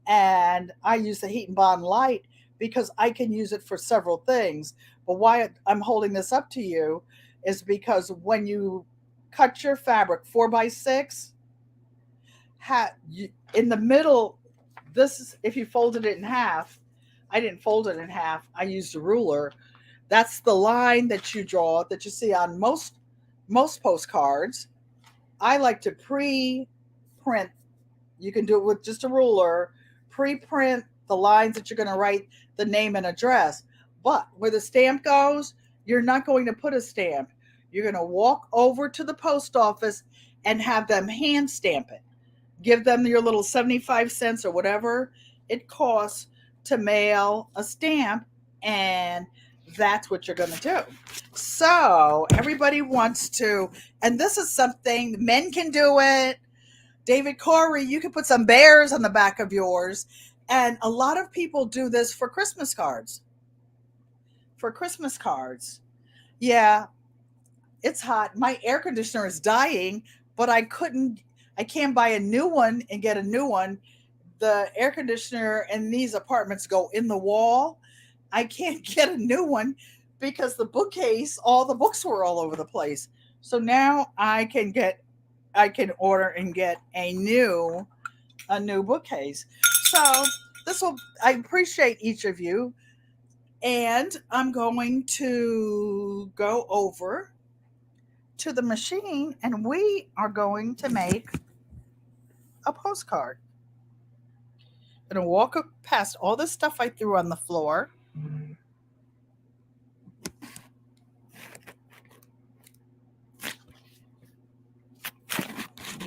and I use the Heat and Bond Light because I can use it for several things. But why I'm holding this up to you is because when you cut your fabric 4x6, in the middle, this is if you folded it in half. I didn't fold it in half. I used a ruler. That's the line that you draw that you see on most postcards. I like to pre-print. You can do it with just a ruler. Pre-print the lines that you're going to write the name and address. But where the stamp goes, you're not going to put a stamp. You're going to walk over to the post office and have them hand stamp it. Give them your little 75 cents or whatever it costs to mail a stamp, and that's what you're going to do. So everybody wants to, and this is something men can do it. David Corey, you can put some bears on the back of yours. And a lot of people do this for Christmas cards. For Christmas cards. Yeah, it's hot. My air conditioner is dying, but I can't buy a new one and get a new one. The air conditioner in these apartments go in the wall. I can't get a new one because the bookcase, all the books were all over the place. So now I can order and get a new bookcase. So I appreciate each of you. And I'm going to go over to the machine and we are going to make a postcard. I'm going to walk past all the stuff I threw on the floor.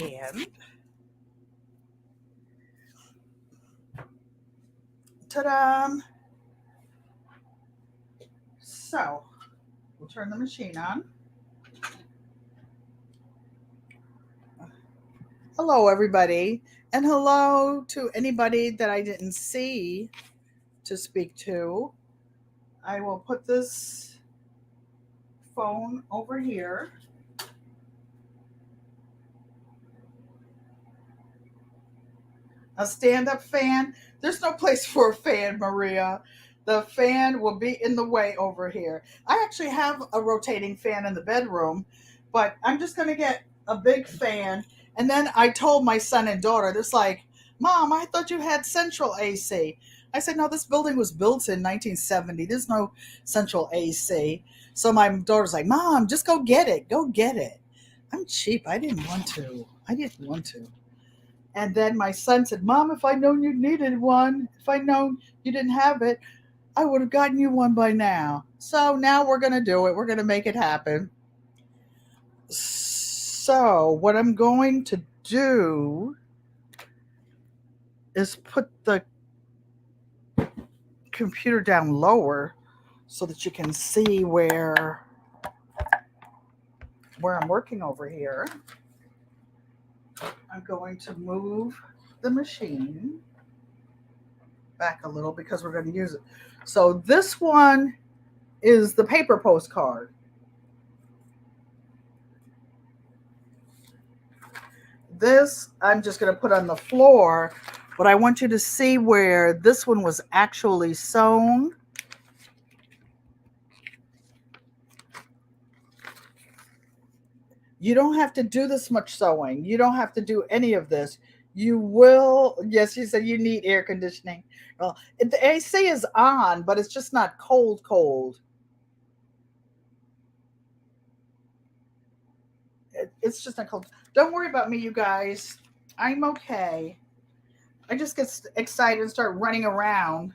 And ta-da! So we'll turn the machine on. Hello, everybody. And hello to anybody that I didn't see to speak to. I will put this phone over here. A stand-up fan. There's no place for a fan, Maria. The fan will be in the way over here. I actually have a rotating fan in the bedroom, but I'm just going to get a big fan. And then I told my son and daughter, this like, Mom, I thought you had central AC. I said, no, this building was built in 1970. There's no central AC. So my daughter's like, Mom, just go get it. Go get it. I'm cheap. I didn't want to. And then my son said, Mom, if I'd known you needed one, if I'd known you didn't have it, I would have gotten you one by now. So now we're going to do it. We're going to make it happen. So what I'm going to do is put the computer down lower so that you can see where I'm working over here. I'm going to move the machine back a little because we're going to use it. So this one is the paper postcard. This I'm just going to put on the floor, but I want you to see where this one was actually sewn. You don't have to do this much sewing. You don't have to do any of this. You will. Yes, you said you need air conditioning. Well, the AC is on, but it's just not cold. It's just not cold. Don't worry about me, you guys. I'm okay. I just get excited and start running around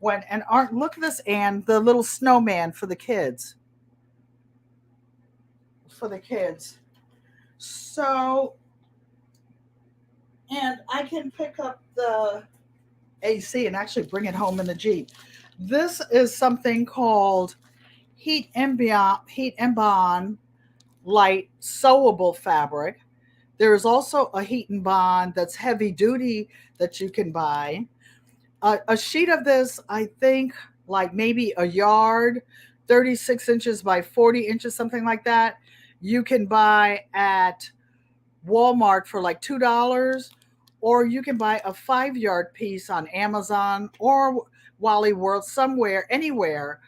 look at this, Anne, the little snowman for the kids. So, and I can pick up the AC and actually bring it home in the Jeep. This is something called Heat and Bond Light Sewable Fabric. There is also a Heat and Bond that's heavy duty that you can buy. A sheet of this, I think, like maybe a yard, 36 inches by 40 inches, something like that, you can buy at Walmart for like $2, or you can buy a 5 yard piece on Amazon or Wally World, somewhere, anywhere,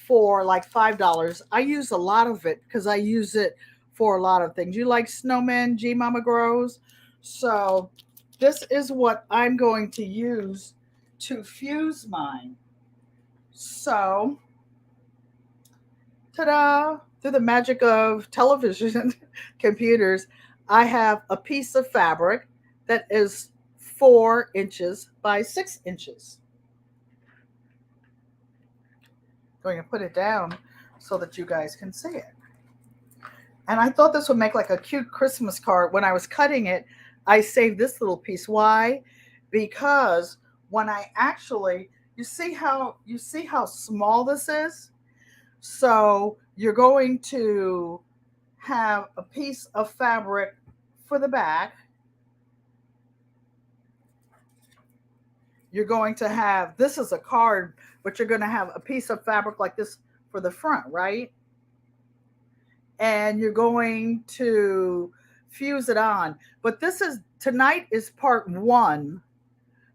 for like $5. I use a lot of it because I use it for a lot of things. You like snowmen, G Mama Grows? So this is what I'm going to use to fuse mine. So, ta-da! Through the magic of television, computers, I have a piece of fabric that is 4 inches by 6 inches. Going to put it down so that you guys can see it. And I thought this would make like a cute Christmas card. When I was cutting it, I saved this little piece. Why? Because when I actually, you see how small this is? So you're going to have a piece of fabric for the back. You're going to have, this is a card, but you're going to have a piece of fabric like this for the front, right? And you're going to fuse it on. But tonight is part 1.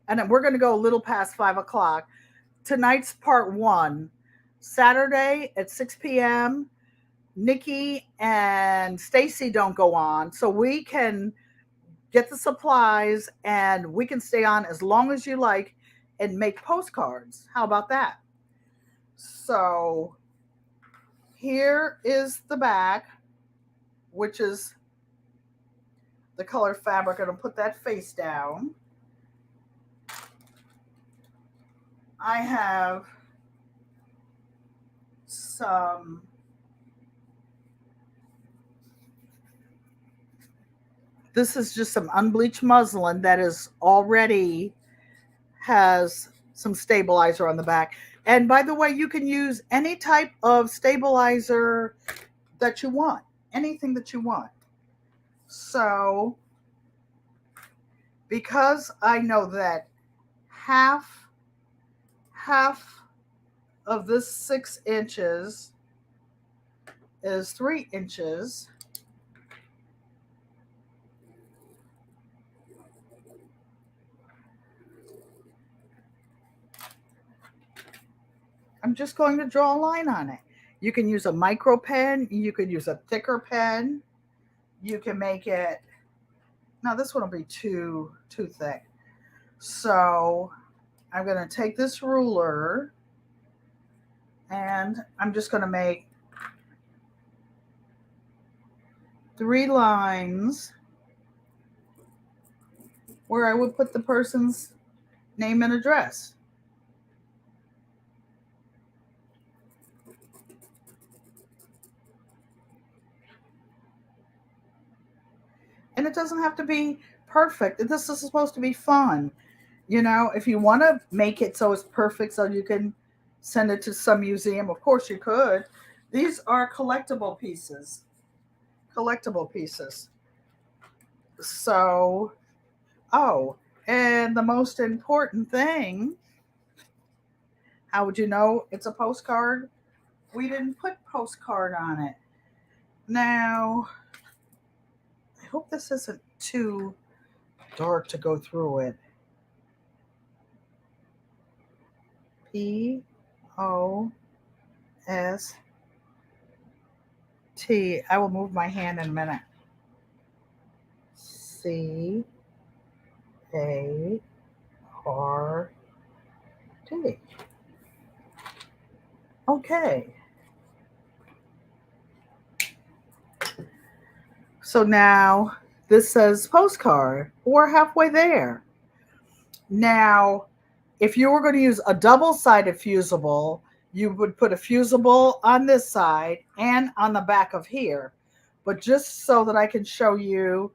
And we're going to go a little past 5 o'clock. Tonight's part 1. Saturday at 6 p.m., Nikki and Stacy don't go on. So we can get the supplies and we can stay on as long as you like and make postcards. How about that? So here is the back, which is the color fabric. I'm going to put that face down. I have some this is just some unbleached muslin that is already has some stabilizer on the back. And by the way, you can use any type of stabilizer that you want, anything that you want. So, because I know that half of this 6 inches is 3 inches, I'm just going to draw a line on it. You can use a micro pen. You can use a thicker pen. You can make it. Now this one will be too thick. So I'm going to take this ruler and I'm just going to make 3 lines where I would put the person's name and address. And it doesn't have to be perfect. This is supposed to be fun. You know, if you want to make it so it's perfect so you can send it to some museum, of course you could. These are collectible pieces. Collectible pieces. So, oh, and the most important thing, how would you know it's a postcard? We didn't put postcard on it. Now, I hope this isn't too dark to go through it. POST. I will move my hand in a minute. CART. Okay. So now this says postcard. We're halfway there. Now, if you were going to use a double-sided fusible, you would put a fusible on this side and on the back of here. but just so that I can show you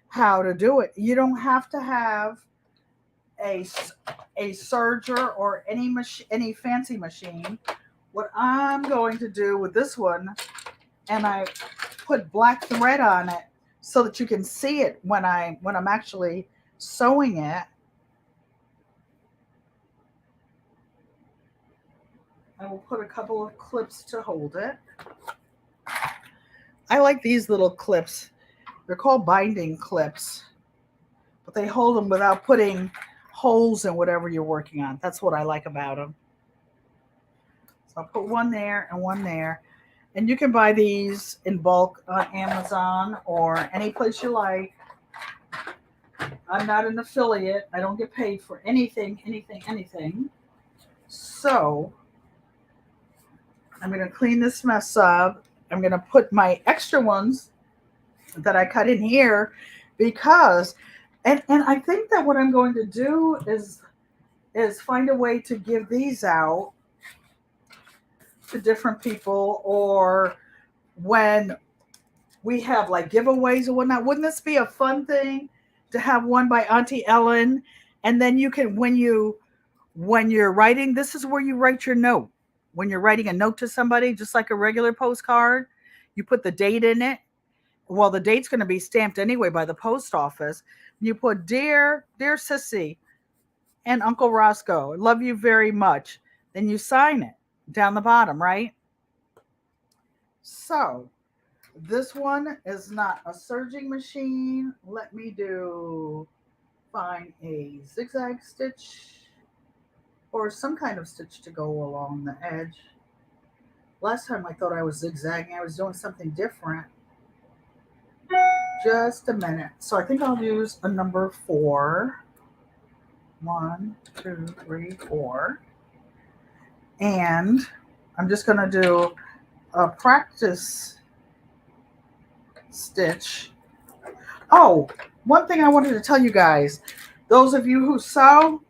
how to do it. You don't have to have a, a serger or any fancy machine. What I'm going to do with this one, and I put black thread on it so that you can see it when I'm actually sewing it. I will put a couple of clips to hold it. I like these little clips. They're called binding clips, but they hold them without putting holes in whatever you're working on. That's what I like about them. So I'll put one there and one there. And you can buy these in bulk on Amazon or any place you like. I'm not an affiliate. I don't get paid for anything. So I'm going to clean this mess up. I'm going to put my extra ones that I cut in here because, and I think that what I'm going to do is find a way to give these out to different people, or when we have like giveaways or whatnot. Wouldn't this be a fun thing to have one by Auntie Ellen? And then you can, when you're writing, this is where you write your note. When you're writing a note to somebody, just like a regular postcard, you put the date in it. Well, the date's going to be stamped anyway by the post office. You put dear Sissy and Uncle Roscoe, love you very much. Then you sign it down the bottom, right? So this one is not a serging machine. Let me find a zigzag stitch or some kind of stitch to go along the edge. Last time I thought I was zigzagging. I was doing something different. Just a minute. So I think I'll use a number 4. 1, 2, 3, 4. And I'm just going to do a practice stitch. Oh, one thing I wanted to tell you guys. Those of you who sew,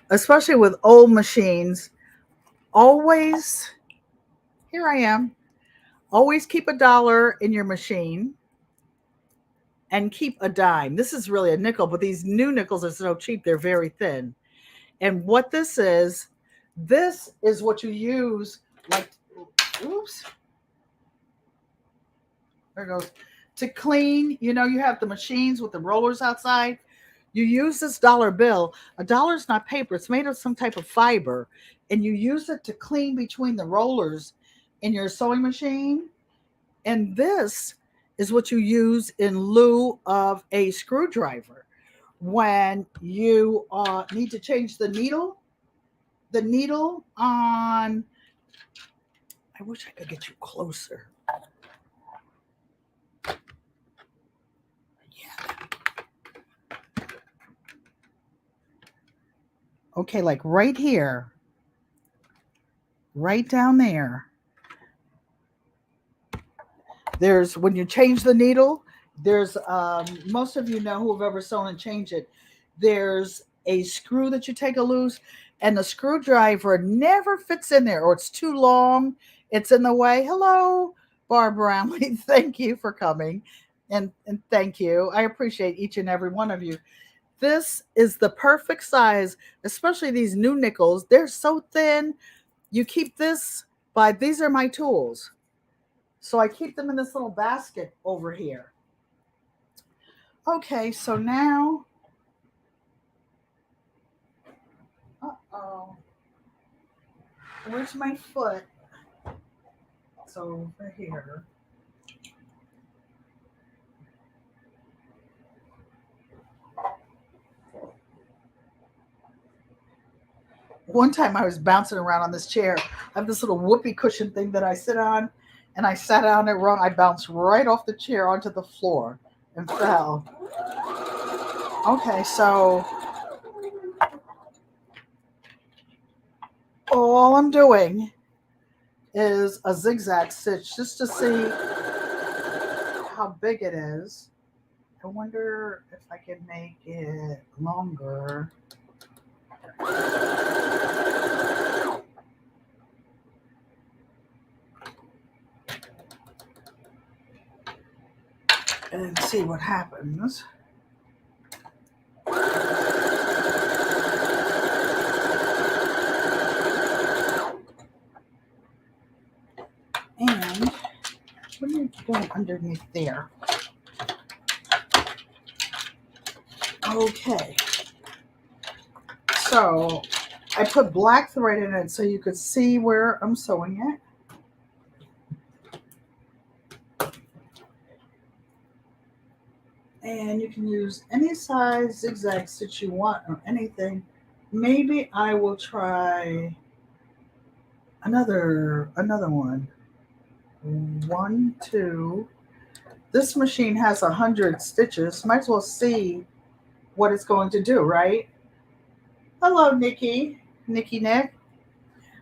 especially with old machines, always, here I am, always keep $1 in your machine and keep a dime. This is really a nickel, but these new nickels are so cheap, they're very thin. And what this is what you use, like, oops, there it goes, to clean. You know, you have the machines with the rollers outside. You use this dollar bill. $1 is not paper. It's made of some type of fiber. And you use it to clean between the rollers in your sewing machine. And this is what you use in lieu of a screwdriver. When you need to change the needle on, I wish I could get you closer. Okay, like right here, right down there. There's, when you change the needle, there's, most of you know who have ever sewn and changed it, there's a screw that you take a loose, and the screwdriver never fits in there, or it's too long, it's in the way. Hello, Barb Brownlee. Thank you for coming, and thank you. I appreciate each and every one of you. This is the perfect size, especially these new nickels. They're so thin. You keep this by, these are my tools. So I keep them in this little basket over here. Okay, so now, where's my foot? It's over here. One time I was bouncing around on this chair. I have this little whoopee cushion thing that I sit on, and I sat on it wrong. I bounced right off the chair onto the floor and fell. Okay, so all I'm doing is a zigzag stitch just to see how big it is. I wonder if I can make it longer. and see what happens. And what are you doing underneath there? Okay. So I put black thread in it so you could see where I'm sewing it. And you can use any size zigzag stitch you want or anything. Maybe I will try another one. 1, 2. This machine has 100 stitches. Might as well see what it's going to do, right? Hello, Nikki. Nick.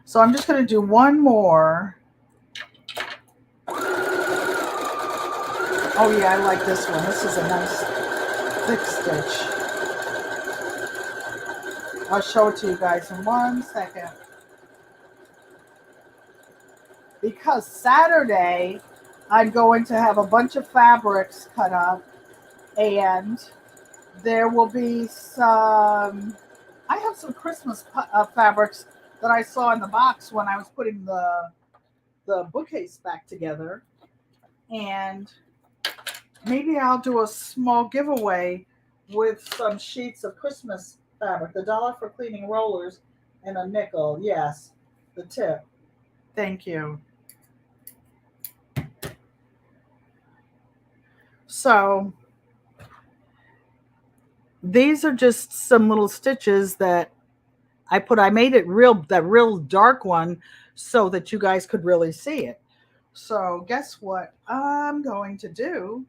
So I'm just going to do one more. Oh yeah, I like this one. This is a nice thick stitch. I'll show it to you guys in 1 second. Because Saturday, I'm going to have a bunch of fabrics cut up, and there will be some, I have some Christmas fabrics that I saw in the box when I was putting the bookcase back together. And maybe I'll do a small giveaway with some sheets of Christmas fabric. $1 for cleaning rollers and a nickel. Yes, the tip. Thank you. So these are just some little stitches that I made it that real dark one so that you guys could really see it. So guess what I'm going to do?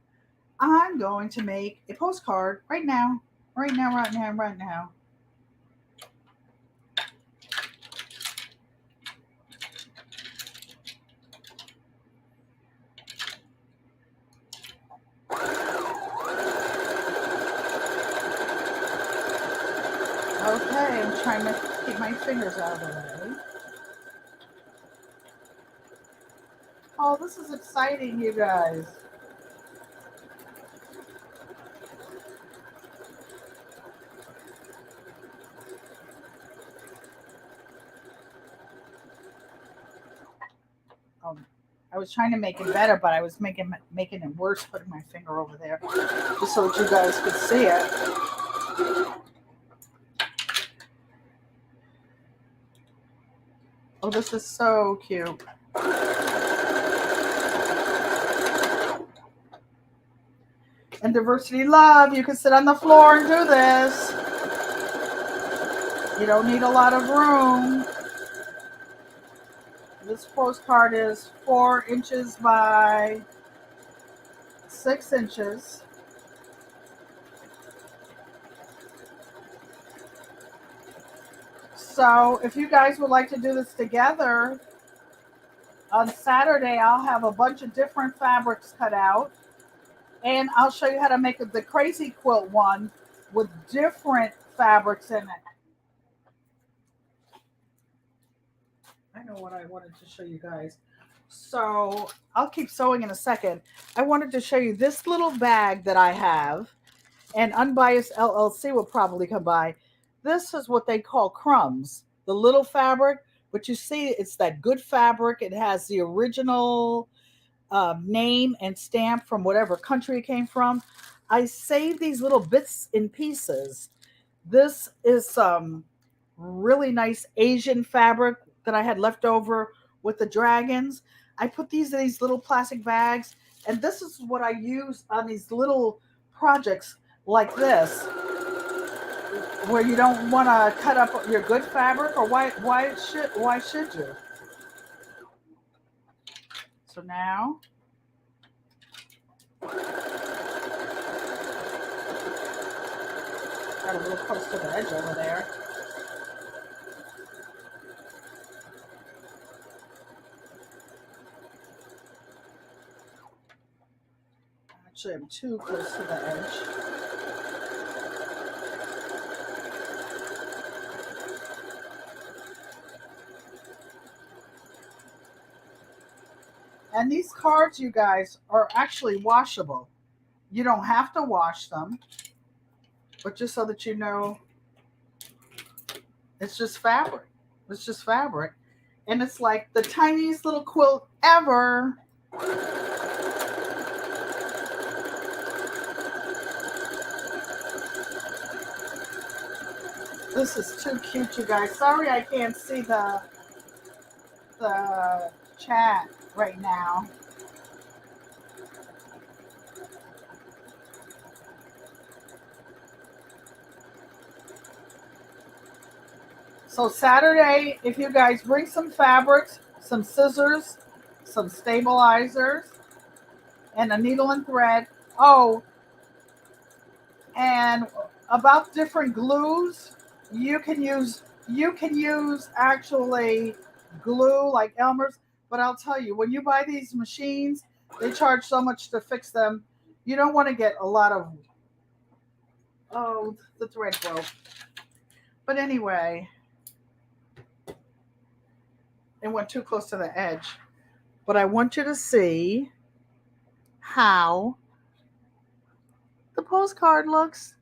I'm going to make a postcard right now. Right now. Okay, I'm trying to keep my fingers out of the way. Oh, this is exciting, you guys. I was trying to make it better, but I was making it worse putting my finger over there just so that you guys could see it. Oh, this is so cute. And diversity love, you can sit on the floor and do this. You don't need a lot of room. This postcard is 4 inches by 6 inches. So if you guys would like to do this together, on Saturday I'll have a bunch of different fabrics cut out. And I'll show you how to make the crazy quilt one with different fabrics in it. I know what I wanted to show you guys. So I'll keep sewing in a second. I wanted to show you this little bag that I have, and Unbiased LLC will probably come by. This is what they call crumbs, the little fabric, but you see it's that good fabric. It has the original name and stamp from whatever country it came from. I save these little bits and pieces. This is some really nice Asian fabric that I had left over with the dragons. I put these in these little plastic bags, and this is what I use on these little projects like this, where you don't want to cut up your good fabric, or why should you? So now got a little close to the edge over there. Actually, I'm too close to the edge. And these cards, you guys, are actually washable. You don't have to wash them, but just so that you know, it's just fabric. It's just fabric. And it's like the tiniest little quilt ever. This is too cute, you guys. Sorry I can't see the chat right now. So Saturday, if you guys bring some fabrics, some scissors, some stabilizers, and a needle and thread. Oh, and about different glues, you can use actually glue like Elmer's, but I'll tell you, when you buy these machines, they charge so much to fix them. You don't want to get a lot of, oh, the thread broke. But anyway, it went too close to the edge. But I want you to see how the postcard looks.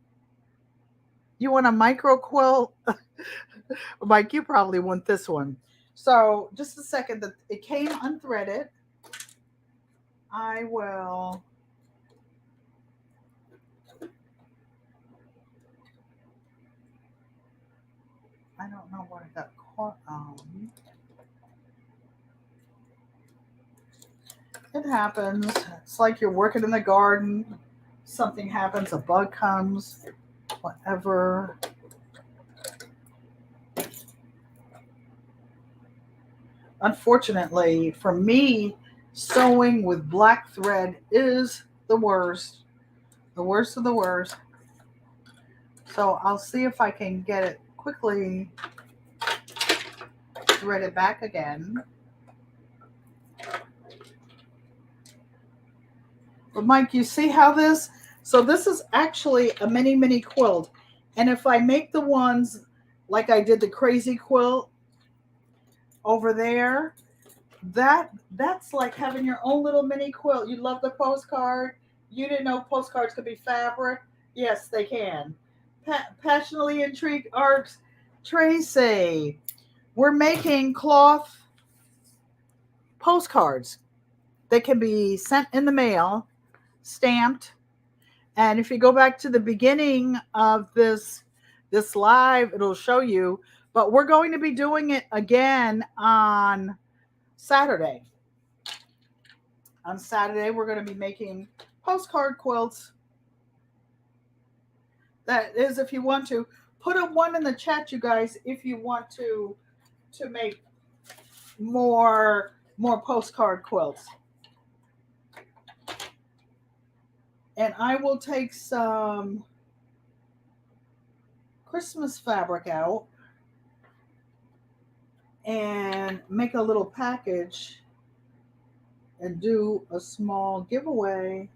You want a micro quilt? Mike, you probably want this one. So just a second, that it came unthreaded. I will. I don't know what I got caught on. It happens. It's like you're working in the garden. Something happens, a bug comes, whatever. Unfortunately, for me, sewing with black thread is the worst. The worst of the worst. So I'll see if I can get it quickly thread it back again. But Mike, you see how this? So this is actually a mini quilt. And if I make the ones like I did the crazy quilt over there, that's like having your own little mini quilt. You love the postcard. You didn't know postcards could be fabric. Yes, they can. Passionately intrigued arts. Tracy, we're making cloth postcards. They can be sent in the mail, stamped. And if you go back to the beginning of this live, it'll show you. But we're going to be doing it again on Saturday. On Saturday, we're going to be making postcard quilts. That is, if you want to. Put a 1 in the chat, you guys, if you want to make more postcard quilts. And I will take some Christmas fabric out and make a little package and do a small giveaway.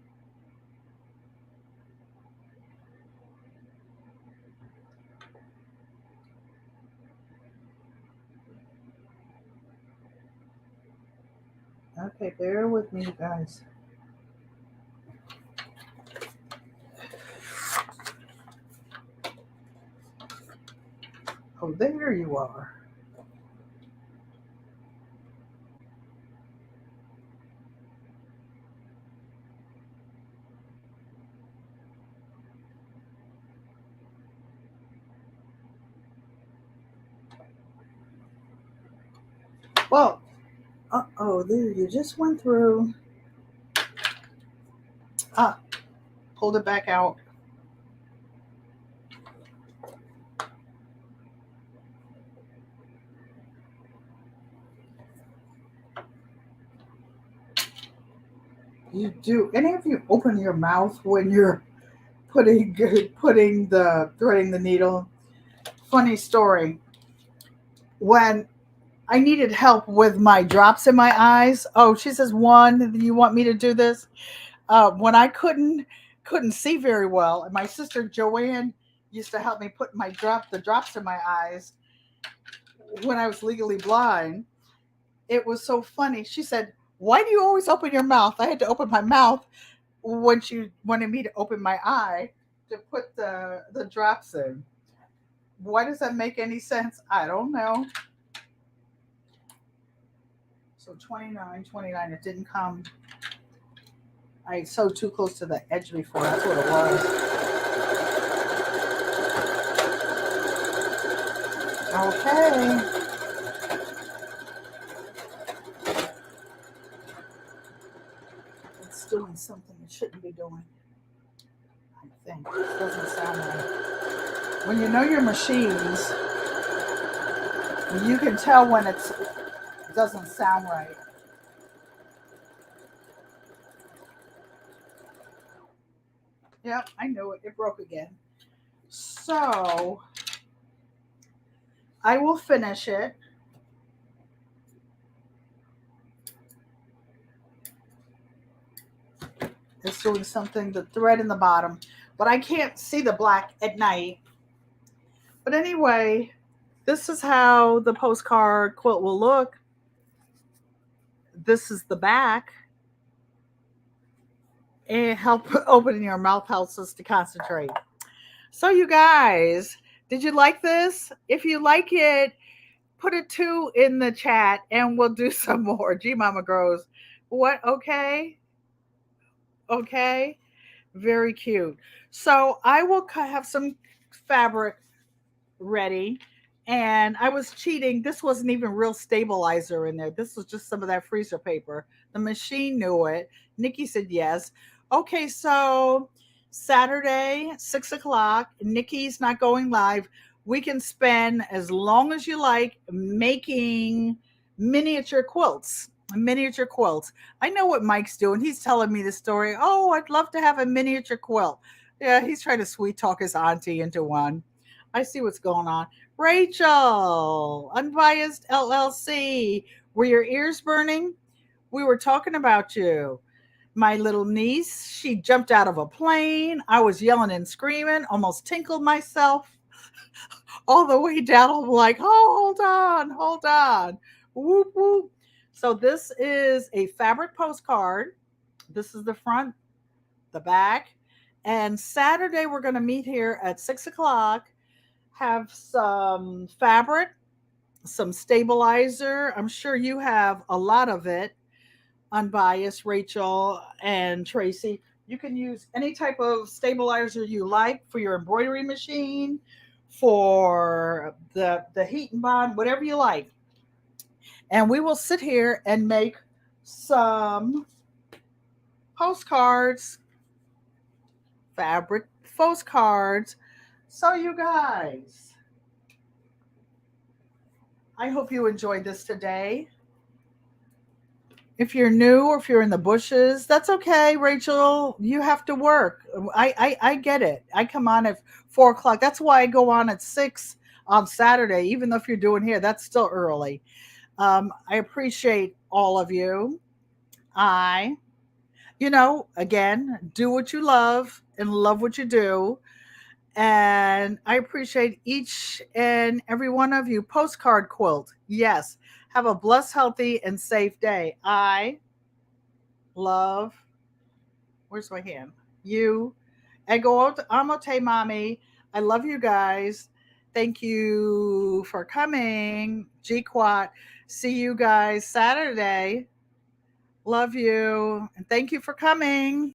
Okay, bear with me, guys. Oh, there you are. Well, uh-oh, there you just went through. Pulled it back out. You do any of you open your mouth when you're threading the needle? Funny story. When I needed help with my drops in my eyes. Oh, she says, "One, you want me to do this?" When I couldn't see very well, and my sister Joanne used to help me put the drops in my eyes when I was legally blind. It was so funny. She said, "Why do you always open your mouth?" I had to open my mouth when she wanted me to open my eye to put the drops in. Why does that make any sense? I don't know. So 29, 29. It didn't come. I sewed too close to the edge before. That's what it was. Okay. It's doing something it shouldn't be doing. I think. It doesn't sound right. When you know your machines, you can tell when it doesn't sound right. Yep, I knew it. It broke again. So I will finish it. It's doing something, the thread in the bottom, but I can't see the black at night. But anyway, this is how the postcard quilt will look. This is the back. And help opening your mouth helps us to concentrate. So you guys, did you like this? If you like it, put a 2 in the chat and we'll do some more. G Mama Grows. What? Okay. Okay. Very cute. So I will have some fabric ready. And I was cheating. This wasn't even real stabilizer in there. This was just some of that freezer paper. The machine knew it. Nikki said yes. Okay, so Saturday, 6 o'clock. Nikki's not going live. We can spend as long as you like making miniature quilts. Miniature quilts. I know what Mike's doing. He's telling me the story. Oh, I'd love to have a miniature quilt. Yeah, he's trying to sweet talk his auntie into one. I see what's going on. Rachel, Unbiased LLC. Were your ears burning? We were talking about you. My little niece, she jumped out of a plane. I was yelling and screaming, almost tinkled myself all the way down. I'm like, oh, hold on, hold on. Whoop, whoop. So this is a fabric postcard. This is the front, the back. And Saturday, we're going to meet here at 6 o'clock, have some fabric, some stabilizer. I'm sure you have a lot of it. Unbiased, Rachel and Tracy. You can use any type of stabilizer you like for your embroidery machine, for the heat and bond, whatever you like. And we will sit here and make some postcards, fabric postcards. So you guys, I hope you enjoyed this today. If you're new or if you're in the bushes, that's okay, Rachel. You have to work. I get it. I come on at 4 o'clock. That's why I go on at 6 on Saturday, even though if you're doing here, that's still early. I appreciate all of you. I, again, do what you love and love what you do. And I appreciate each and every one of you. Postcard quilt. Yes. Have a blessed, healthy, and safe day. I love, where's my hand? You. Ego amote, mommy. I love you guys. Thank you for coming. GQUAT. See you guys Saturday. Love you. And thank you for coming.